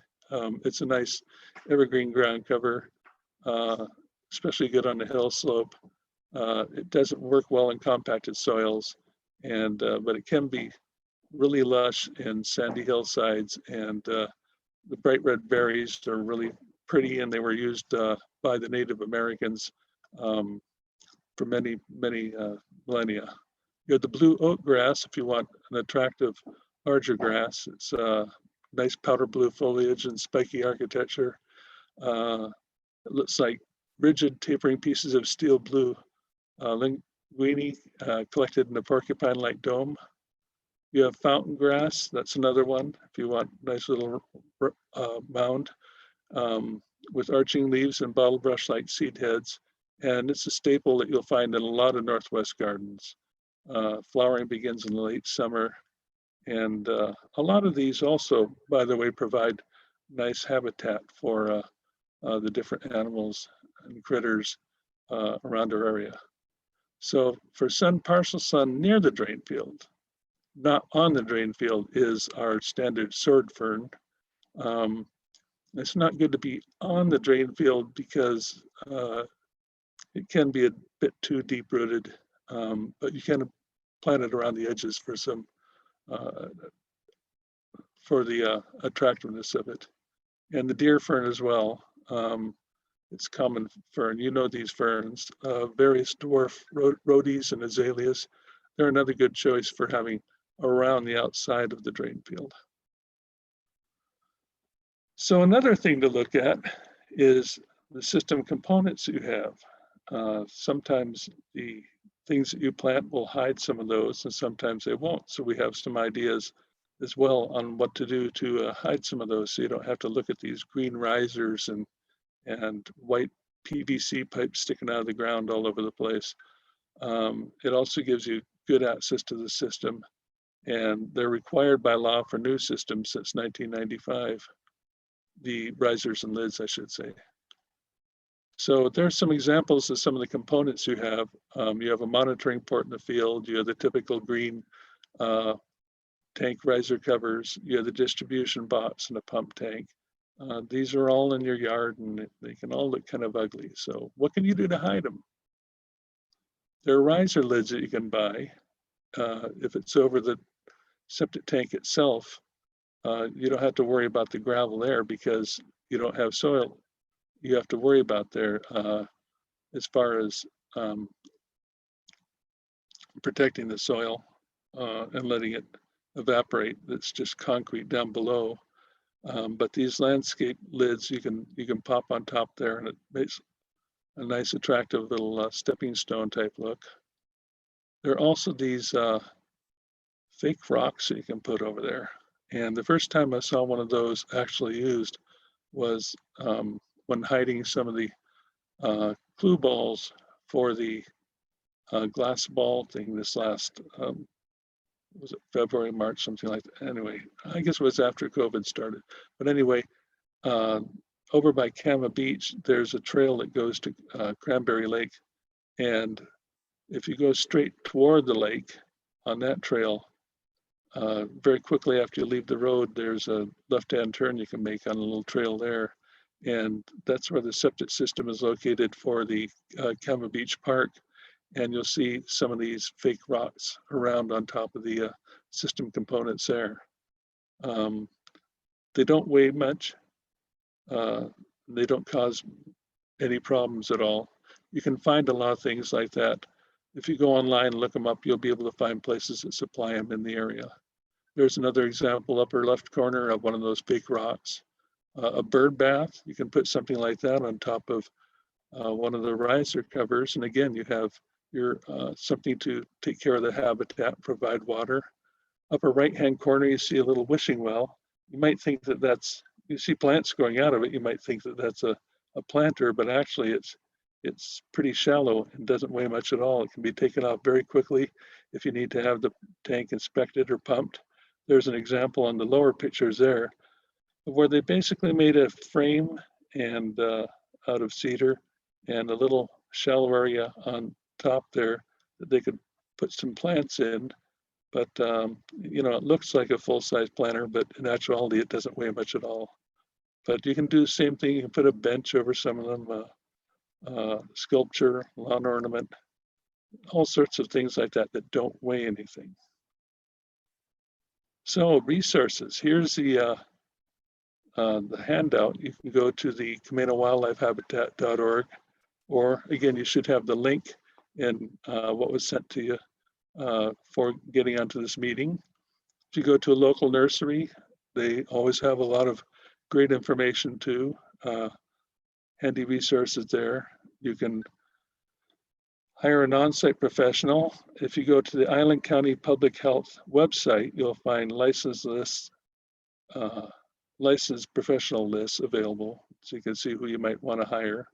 it's a nice evergreen ground cover, especially good on the hill slope. It doesn't work well in compacted soils, and but it can be really lush in sandy hillsides. And the bright red berries are really pretty, and they were used by the Native Americans for many millennia. You have the blue oat grass if you want an attractive larger grass. It's nice powder blue foliage and spiky architecture. It looks like rigid tapering pieces of steel blue linguine collected in a porcupine-like dome. You have fountain grass, that's another one if you want a nice little mound with arching leaves and bottle brush-like seed heads. And it's a staple that you'll find in a lot of Northwest gardens. Flowering begins in the late summer. And a lot of these also, by the way, provide nice habitat for the different animals and critters around our area. So for partial sun near the drain field, not on the drain field, is our standard sword fern. It's not good to be on the drain field because it can be a bit too deep rooted, but you can plant it around the edges for some for the attractiveness of it. And the deer fern as well. It's common fern. You know these ferns, various dwarf rhodies and azaleas. They're another good choice for having around the outside of the drain field. So another thing to look at is the system components you have. Sometimes the things that you plant will hide some of those, and sometimes they won't. So we have some ideas as well on what to do to hide some of those, so you don't have to look at these green risers and white PVC pipes sticking out of the ground all over the place. It also gives you good access to the system, and they're required by law for new systems since 1995, the risers and lids, I should say. So there's some examples of some of the components you have. You have a monitoring port in the field. You have the typical green tank riser covers. You have the distribution box and a pump tank. These are all in your yard, and they can all look kind of ugly. So what can you do to hide them? There are riser lids that you can buy. If it's over the septic tank itself, you don't have to worry about the gravel there because you don't have soil you have to worry about there as far as protecting the soil and letting it evaporate. That's just concrete down below. But these landscape lids you can pop on top there, and it makes a nice attractive little stepping stone type look. There are also these fake rocks that you can put over there. And the first time I saw one of those actually used was when hiding some of the glue balls for the glass ball thing this last, was it February, March, something like that. Anyway, I guess it was after COVID started. But anyway, over by Kama Beach, there's a trail that goes to Cranberry Lake. And if you go straight toward the lake on that trail, very quickly after you leave the road, there's a left-hand turn you can make on a little trail there. And that's where the septic system is located for the Kama Beach Park. And you'll see some of these fake rocks around on top of the system components there. They don't weigh much. They don't cause any problems at all. You can find a lot of things like that. If you go online and look them up, you'll be able to find places that supply them in the area. There's another example, upper left corner of one of those fake rocks. A bird bath, you can put something like that on top of one of the riser covers. And again, you have your something to take care of the habitat, provide water. Upper right-hand corner, you see a little wishing well. You might think that that's you see plants growing out of it, you might think that that's a planter, but actually it's pretty shallow and doesn't weigh much at all. It can be taken off very quickly if you need to have the tank inspected or pumped. There's an example on the lower pictures there where they basically made a frame and out of cedar and a little shallow area on top there that they could put some plants in. But you know, it looks like a full-size planter, but in actuality, it doesn't weigh much at all. But you can do the same thing. You can put a bench over some of them, sculpture, lawn ornament, all sorts of things like that that don't weigh anything. So resources. Here's the handout. You can go to the CamanoWildlifeHabitat.org, or again, you should have the link in what was sent to you for getting onto this meeting. If you go to a local nursery, they always have a lot of great information too, handy resources there. You can hire an on-site professional. If you go to the Island County Public Health website, you'll find license lists, licensed professional lists available, so you can see who you might want to hire.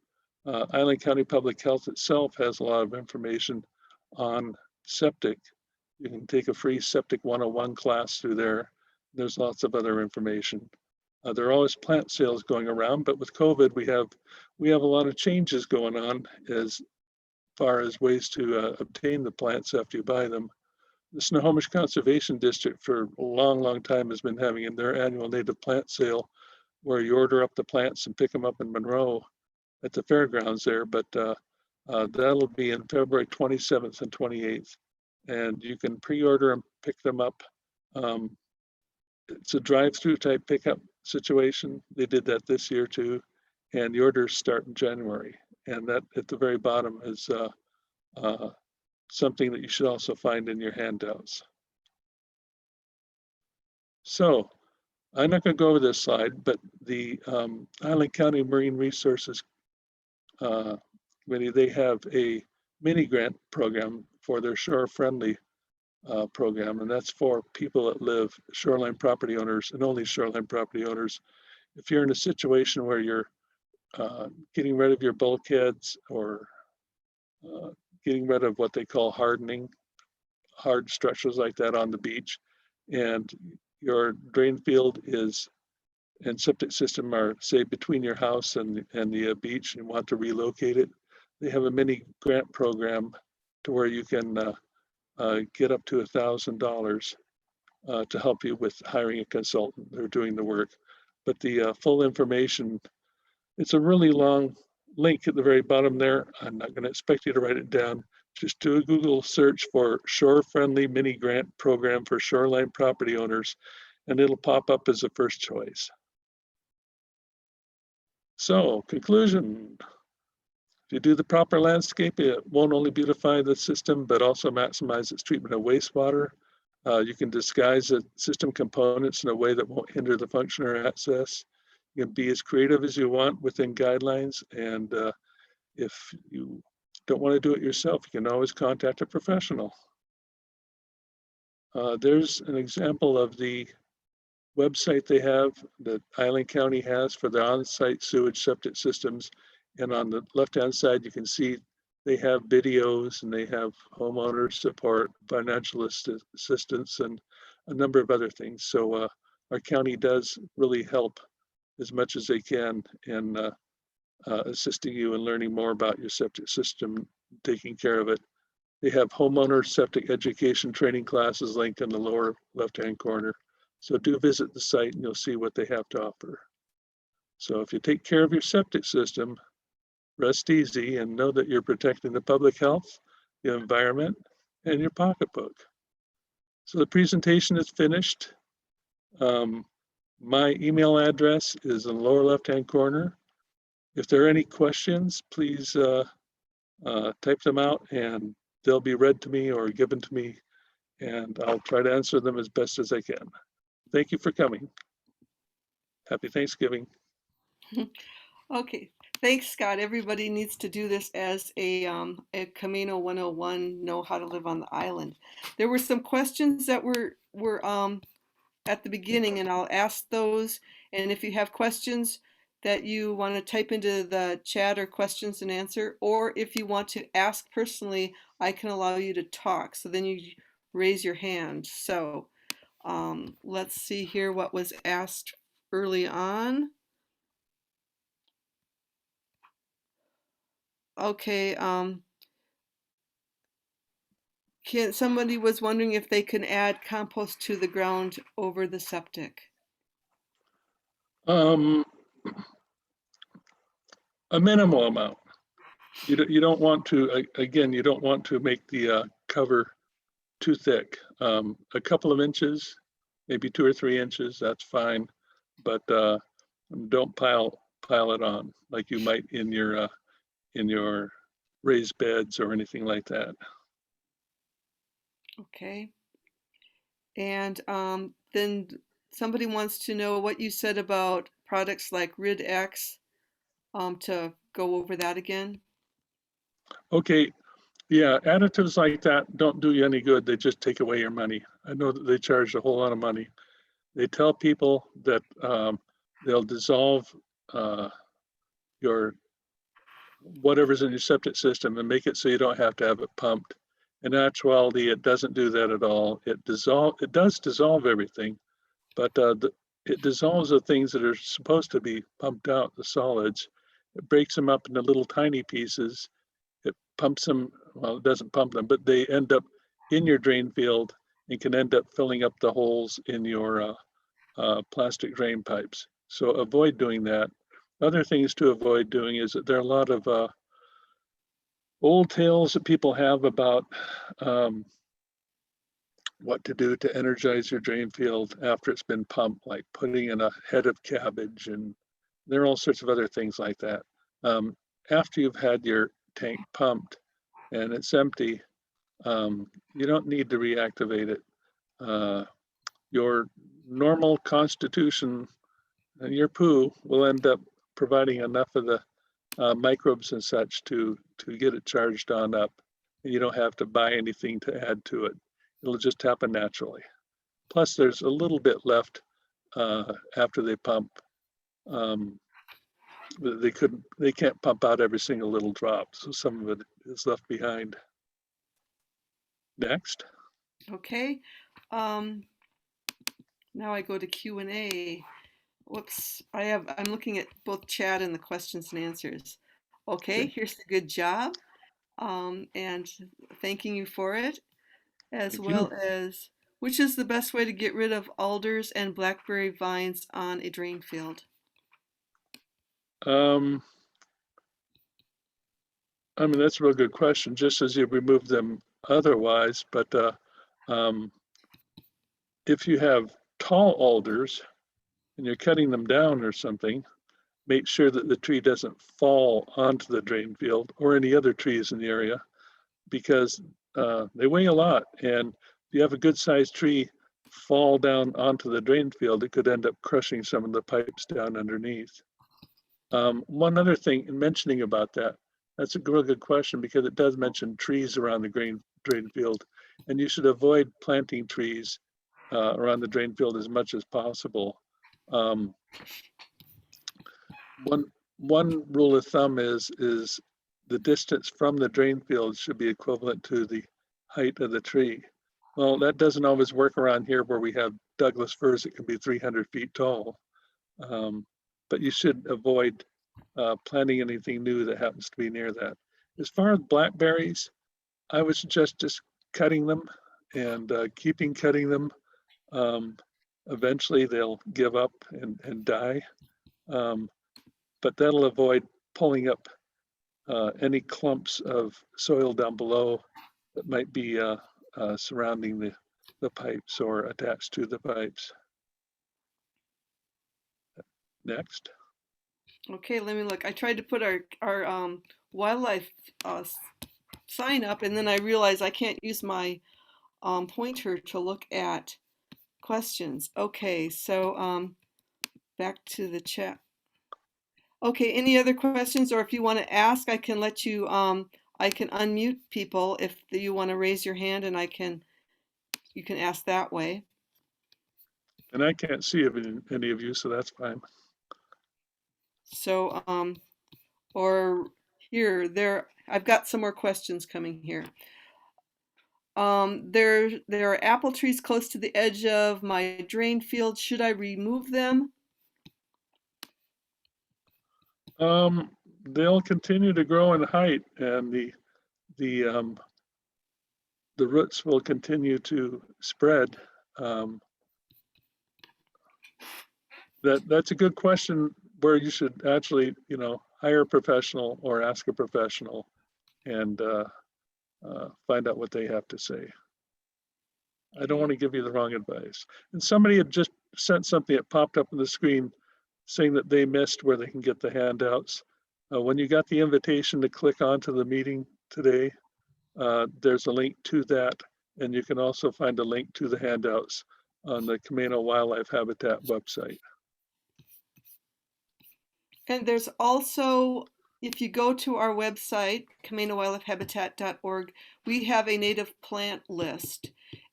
Island County Public Health itself has a lot of information on septic. You can take a free Septic 101 class through there. There's lots of other information. There are always plant sales going around, but with COVID, we have a lot of changes going on as far as ways to obtain the plants after you buy them. The Snohomish Conservation District for a long, long time has been having in their annual native plant sale where you order up the plants and pick them up in Monroe at the fairgrounds there, but that'll be in February 27th and 28th. And you can pre-order and pick them up. It's a drive-through type pickup situation. They did that this year too. And the orders start in January. And that at the very bottom is something that you should also find in your handouts. So I'm not going to go over this slide, but the Island County Marine Resources Committee, they have a mini grant program for their shore-friendly program, and that's for people that live, shoreline property owners, and only shoreline property owners. If you're in a situation where you're getting rid of your bulkheads or getting rid of what they call hardening, hard structures like that on the beach, and your drain field is and septic system are, say, between your house and the beach, and you want to relocate it, they have a mini grant program to where you can get up to $1,000 to help you with hiring a consultant. They're doing the work. But the full information, it's a really long link at the very bottom there. I'm not going to expect you to write it down. Just do a Google search for shore-friendly mini grant program for shoreline property owners, and it'll pop up as a first choice. So, conclusion. If you do the proper landscape, it won't only beautify the system, but also maximize its treatment of wastewater. You can disguise the system components in a way that won't hinder the function or access. You can be as creative as you want within guidelines. And if you don't want to do it yourself, you can always contact a professional. There's an example of the website they have that Island County has for the on-site sewage septic systems. And on the left-hand side, you can see they have videos and they have homeowner support, financial assistance, and a number of other things. So our county does really help as much as they can in assisting you in learning more about your septic system, taking care of it. They have homeowner septic education training classes linked in the lower left-hand corner. So do visit the site and you'll see what they have to offer. So if you take care of your septic system, rest easy and know that you're protecting the public health, the environment, and your pocketbook. So the presentation is finished. My email address is in the lower left-hand corner. If there are any questions, please type them out and they'll be read to me or given to me, and I'll try to answer them as best as I can. Thank you for coming. Happy Thanksgiving. Okay, thanks, Scott. Everybody needs to do this as a Camano 101, know how to live on the island. There were some questions that were at the beginning, and I'll ask those. And if you have questions that you want to type into the chat or questions and answer, or if you want to ask personally, I can allow you to talk. So then you raise your hand. So let's see here what was asked early on. Okay, somebody was wondering if they can add compost to the ground over the septic. A minimal amount. You don't want to, again, you don't want to make the cover too thick. A couple of inches, maybe 2 or 3 inches, that's fine. But don't pile it on like you might in your raised beds or anything like that. Okay. And then somebody wants to know what you said about products like RidX, to go over that again. Okay, yeah, additives like that don't do you any good. They just take away your money. I know that they charge a whole lot of money. They tell people that they'll dissolve your whatever's in your septic system and make it so you don't have to have it pumped. In actuality, it doesn't do that at all. It does dissolve everything, but it dissolves the things that are supposed to be pumped out, the solids. It breaks them up into little tiny pieces. It pumps them, well, it doesn't pump them, but they end up in your drain field and can end up filling up the holes in your plastic drain pipes. So avoid doing that. Other things to avoid doing is that there are a lot of old tales that people have about what to do to energize your drain field after it's been pumped, like putting in a head of cabbage, and there are all sorts of other things like that. After you've had your tank pumped and it's empty, you don't need to reactivate it. Your normal constitution and your poo will end up providing enough of the microbes and such to get it charged on up. And you don't have to buy anything to add to it. It'll just happen naturally. Plus, there's a little bit left after they pump. They can't pump out every single little drop, so some of it is left behind. Next. Okay. Now I go to Q&A. Whoops, I'm looking at both chat and the questions and answers. Okay, here's the good job. And thanking you for it, as well as which is the best way to get rid of alders and blackberry vines on a drain field? I mean, that's a real good question, just as you remove them otherwise, but if you have tall alders and you're cutting them down or something, make sure that the tree doesn't fall onto the drain field or any other trees in the area, because they weigh a lot. And if you have a good sized tree fall down onto the drain field, it could end up crushing some of the pipes down underneath. One other thing in mentioning about that, that's a real good question, because it does mention trees around the drain field, and you should avoid planting trees around the drain field as much as possible. One rule of thumb is the distance from the drain field should be equivalent to the height of the tree. Well, that doesn't always work around here where we have Douglas firs that can be 300 feet tall. But you should avoid planting anything new that happens to be near that. As far as blackberries, I would suggest just cutting them and keeping cutting them. Eventually they'll give up and die. But that'll avoid pulling up any clumps of soil down below that might be surrounding the pipes or attached to the pipes. Next. Okay, let me look. I tried to put our wildlife sign up, and then I realized I can't use my pointer to look at questions. Okay, so back to the chat. Okay, any other questions, or if you want to ask, I can let you, I can unmute people if you want to raise your hand, and you can ask that way. And I can't see any of you, so that's fine. So, or here, I've got some more questions coming here. There are apple trees close to the edge of my drain field. Should I remove them? They'll continue to grow in height, and the roots will continue to spread. That's a good question where you should actually, hire a professional or ask a professional and find out what they have to say. I don't want to give you the wrong advice. And somebody had just sent something that popped up on the screen saying that they missed where they can get the handouts. When you got the invitation to click onto the meeting today, there's a link to that. And you can also find a link to the handouts on the Camano Wildlife Habitat website. And there's also, if you go to our website, camanowildlifehabitat.org, we have a native plant list.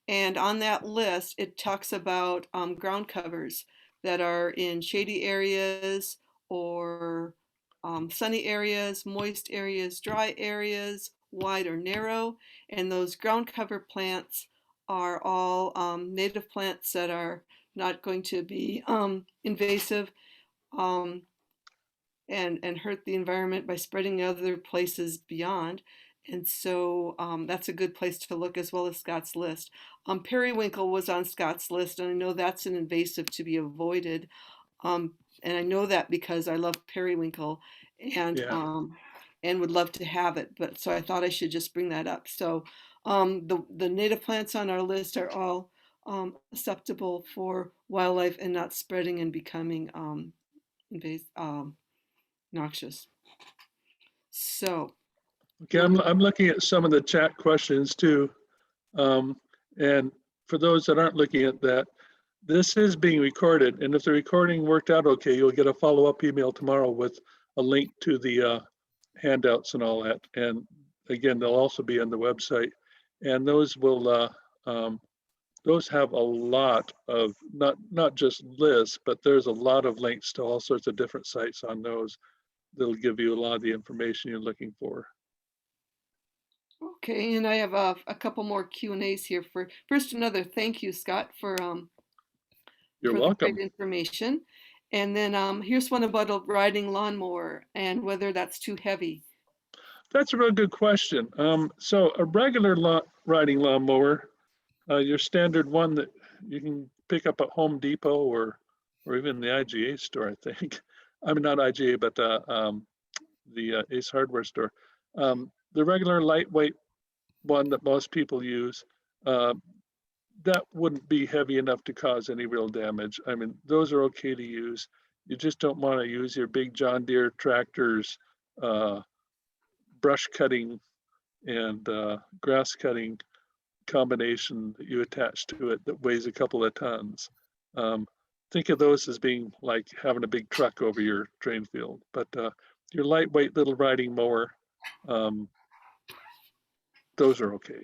And on that list, it talks about ground covers that are in shady areas or sunny areas, moist areas, dry areas, wide or narrow. And those ground cover plants are all native plants that are not going to be invasive and hurt the environment by spreading other places beyond. And so that's a good place to look, as well as Scott's list. Periwinkle was on Scott's list, and I know that's an invasive to be avoided. And I know that because I love periwinkle and Yeah. And would love to have it. But so I thought I should just bring that up. So the native plants on our list are all acceptable for wildlife and not spreading and becoming noxious. So Okay, I'm looking at some of the chat questions too. And for those that aren't looking at that, this is being recorded. And if the recording worked out okay, you'll get a follow-up email tomorrow with a link to the handouts and all that. And again, they'll also be on the website. And those will, those have a lot of, not just lists, but there's a lot of links to all sorts of different sites on those. That'll give you a lot of the information you're looking for. okay, and I have a couple more Q&As here. First, another thank you, Scott, for You're the welcome. great information. And then here's one about a riding lawnmower and whether that's too heavy. That's a real good question. So a regular riding lawnmower, your standard one that you can pick up at Home Depot or even the IGA store, I think. I mean, not IGA, but the Ace Hardware store. The regular lightweight one that most people use, that wouldn't be heavy enough to cause any real damage. I mean, those are okay to use. You just don't want to use your big John Deere tractors, brush cutting and grass cutting combination that you attach to it that weighs a couple of tons. Think of those as being like having a big truck over your drain field. But your lightweight little riding mower, those are okay.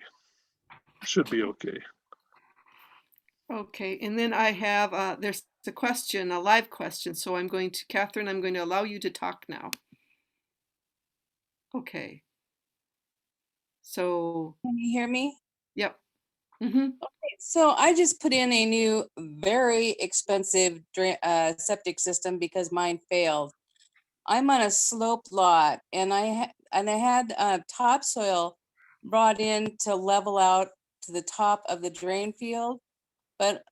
Should be okay. Okay, and then I have, there's a question, a live question. So Catherine, I'm going to allow you to talk now. Okay. So, Can you hear me? yep. Mm-hmm. Okay, so I just put in a new, very expensive septic system because mine failed. I'm on a sloped lot, and I had topsoil brought in to level out to the top of the drain field, but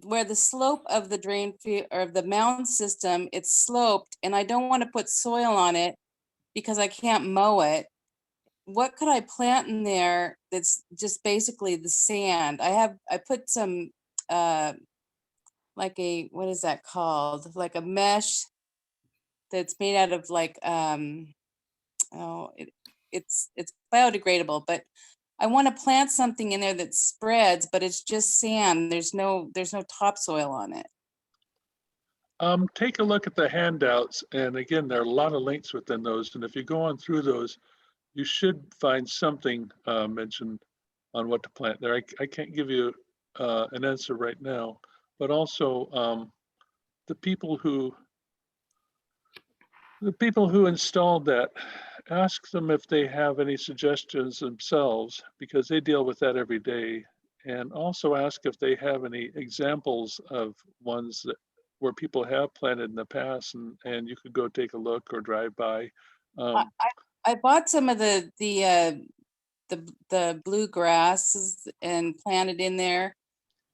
where the slope of the drain field or the mound system, it's sloped, and I don't want to put soil on it because I can't mow it. What could I plant in there that's just basically the sand? I put some like a, what is that called? Like a mesh that's made out of like it's biodegradable, but I want to plant something in there that spreads, but it's just sand. There's no topsoil on it. Take a look at the handouts, and again, there are a lot of links within those. And if you go on through those, you should find something mentioned on what to plant there. I can't give you an answer right now, but also the people who installed that, ask them if they have any suggestions themselves, because they deal with that every day. And also ask if they have any examples of ones that where people have planted in the past, and you could go take a look or drive by. I bought some of the bluegrasses and planted in there.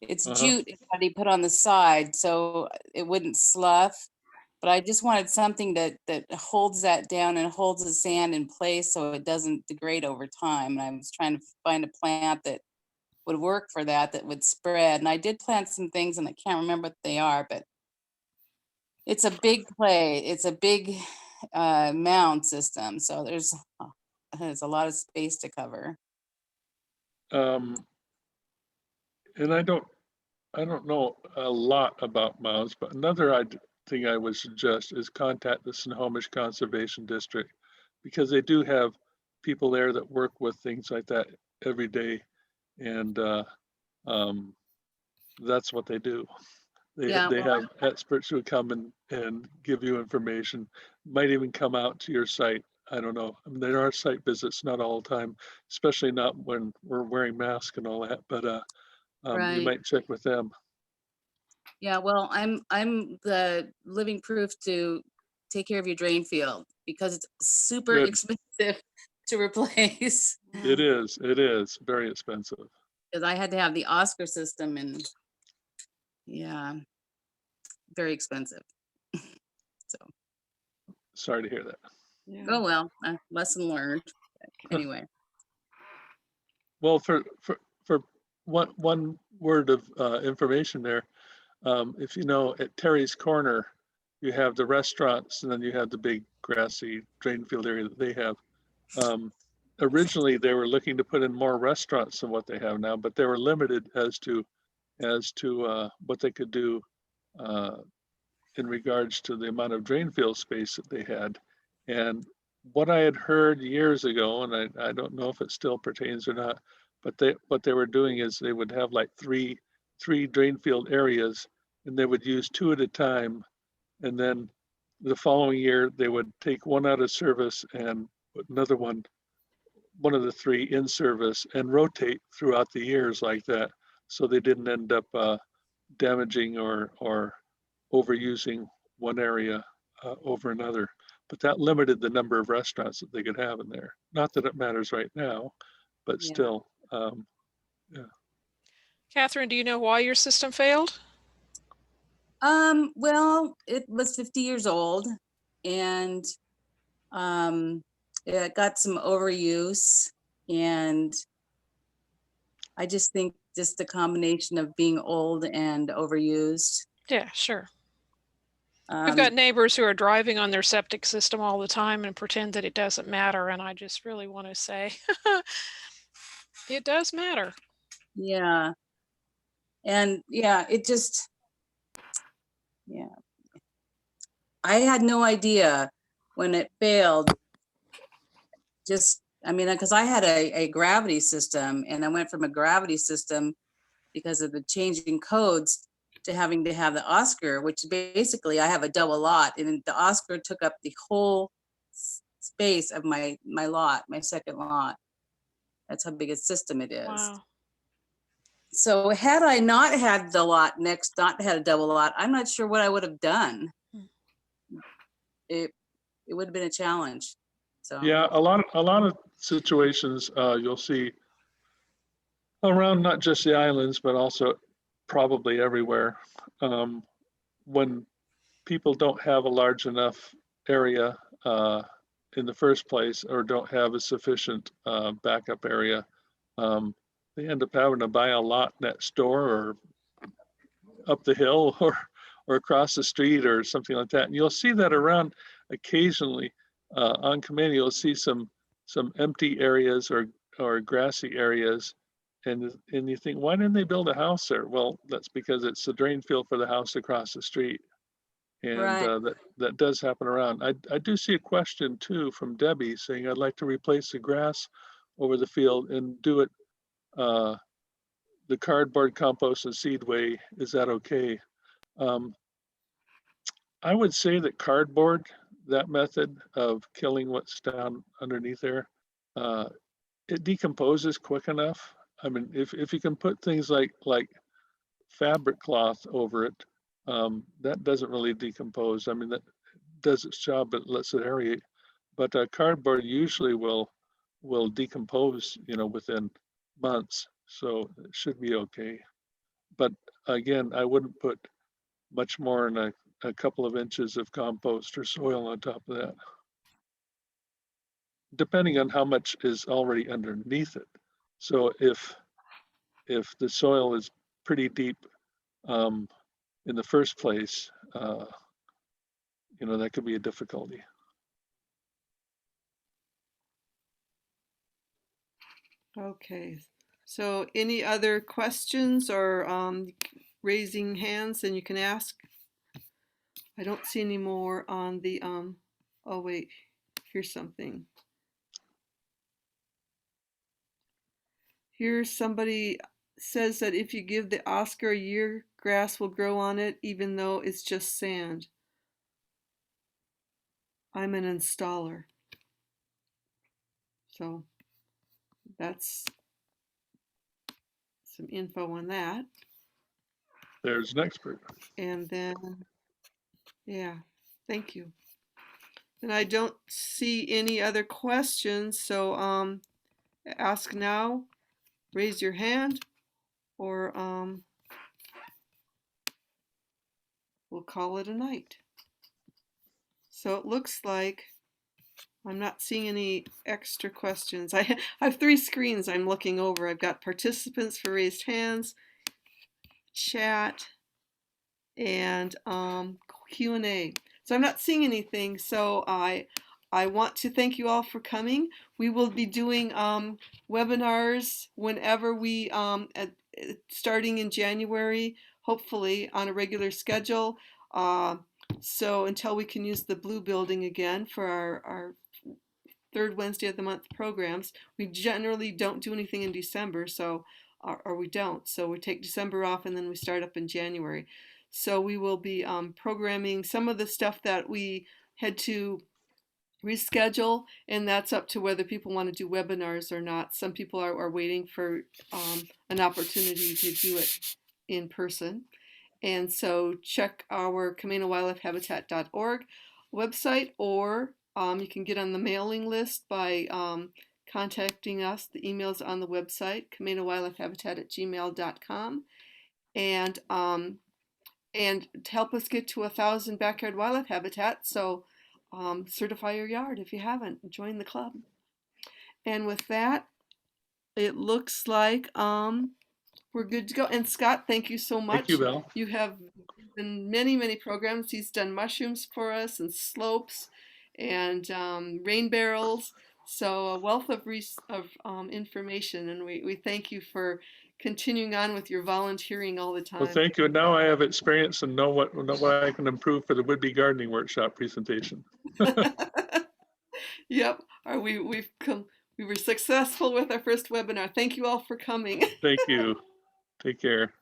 It's jute that he put on the side so it wouldn't slough. But I just wanted something that holds that down and holds the sand in place so it doesn't degrade over time. And I was trying to find a plant that would work for that would spread. And I did plant some things and I can't remember what they are, but it's a big clay. It's a big mound system. So there's a lot of space to cover. And I don't know a lot about mounds, but another thing I would suggest is contact the Snohomish Conservation District, because they do have people there that work with things like that every day, and that's what they do. They have experts who come and give you information, might even come out to your site. I don't know. I mean, there are site visits, not all the time, especially not when we're wearing masks and all that, but you might check with them. Yeah, well, I'm the living proof to take care of your drain field, because it's super expensive to replace. It is very expensive. Because I had to have the Oscar system, and yeah, very expensive. So sorry to hear that. Yeah. Oh well, lesson learned. Anyway. Well, for one word of information there, if you know, at Terry's Corner, you have the restaurants, and then you have the big grassy drain field area that they have. Originally, they were looking to put in more restaurants than what they have now, but they were limited as to what they could do in regards to the amount of drain field space that they had. And what I had heard years ago, and I don't know if it still pertains or not, but what they were doing is they would have like three drain field areas, and they would use 2 at a time. And then the following year, they would take one out of service and put another one of the 3 in service, and rotate throughout the years like that. So they didn't end up damaging or overusing one area over another. But that limited the number of restaurants that they could have in there. Not that it matters right now, but still, yeah. Catherine, do you know why your system failed? Well, it was 50 years old, and it got some overuse, and I just think just the combination of being old and overused. Yeah, sure. We've got neighbors who are driving on their septic system all the time and pretend that it doesn't matter. And I just really want to say it does matter. Yeah. And yeah, it just, yeah. I had no idea when it failed. Just, I mean, because I had a gravity system, and I went from a gravity system because of the changing codes to having to have the Oscar, which basically I have a double lot, and the Oscar took up the whole space of my lot, my second lot. That's how big a system it is. Wow. So had I not had the lot next, not had a double lot, I'm not sure what I would have done. It would have been a challenge. So yeah, a lot of situations you'll see around not just the islands, but also probably everywhere, when people don't have a large enough area in the first place, or don't have a sufficient backup area, they end up having to buy a lot next door, or up the hill, or across the street, or something like that. And you'll see that around occasionally on Camano. You'll see some empty areas or grassy areas. And you think, why didn't they build a house there? Well, that's because it's the drain field for the house across the street. And that does happen around. I do see a question too from Debbie saying, I'd like to replace the grass over the field and do it the cardboard compost and seed way, is that okay? I would say that cardboard, that method of killing what's down underneath there, it decomposes quick enough. I mean, if you can put things like fabric cloth over it, that doesn't really decompose. I mean, that does its job, but lets it aerate. But cardboard usually will decompose, within months, so it should be okay. But again, I wouldn't put much more than a couple of inches of compost or soil on top of that, depending on how much is already underneath it. So if the soil is pretty deep in the first place, that could be a difficulty. Okay, so any other questions or raising hands, and you can ask. I don't see any more on the, oh wait, here's something. Here's somebody says that if you give the Oscar a year, grass will grow on it, even though it's just sand. I'm an installer. So that's some info on that. There's an expert. And then, yeah, thank you. And I don't see any other questions, so ask now, raise your hand, or we'll call it a night. So it looks like I'm not seeing any extra questions. I have 3 screens I'm looking over. I've got participants for raised hands, chat, and Q&A. So I'm not seeing anything. So I want to thank you all for coming. We will be doing webinars whenever we starting in January, hopefully on a regular schedule. So until we can use the blue building again for our third Wednesday of the month programs. We generally don't do anything in December, so or we don't. So we take December off and then we start up in January. So we will be programming some of the stuff that we had to reschedule, and that's up to whether people want to do webinars or not. Some people are waiting for an opportunity to do it in person. And so check our CamanoWildlifeHabitat.org website, or you can get on the mailing list by contacting us. The email's on the website, CamanoWildlifeHabitat@gmail.com. And to help us get to 1,000 backyard wildlife habitat, so certify your yard if you haven't. Join the club. And with that, it looks like we're good to go. And Scott, thank you so much. Thank you, Val. You have done many, many programs. He's done mushrooms for us and slopes and rain barrels. So a wealth of information. And we thank you for continuing on with your volunteering all the time. Well, thank you. Now I have experience and know what I can improve for the would-be gardening workshop presentation. Yep. We were successful with our first webinar. Thank you all for coming. Thank you. Take care.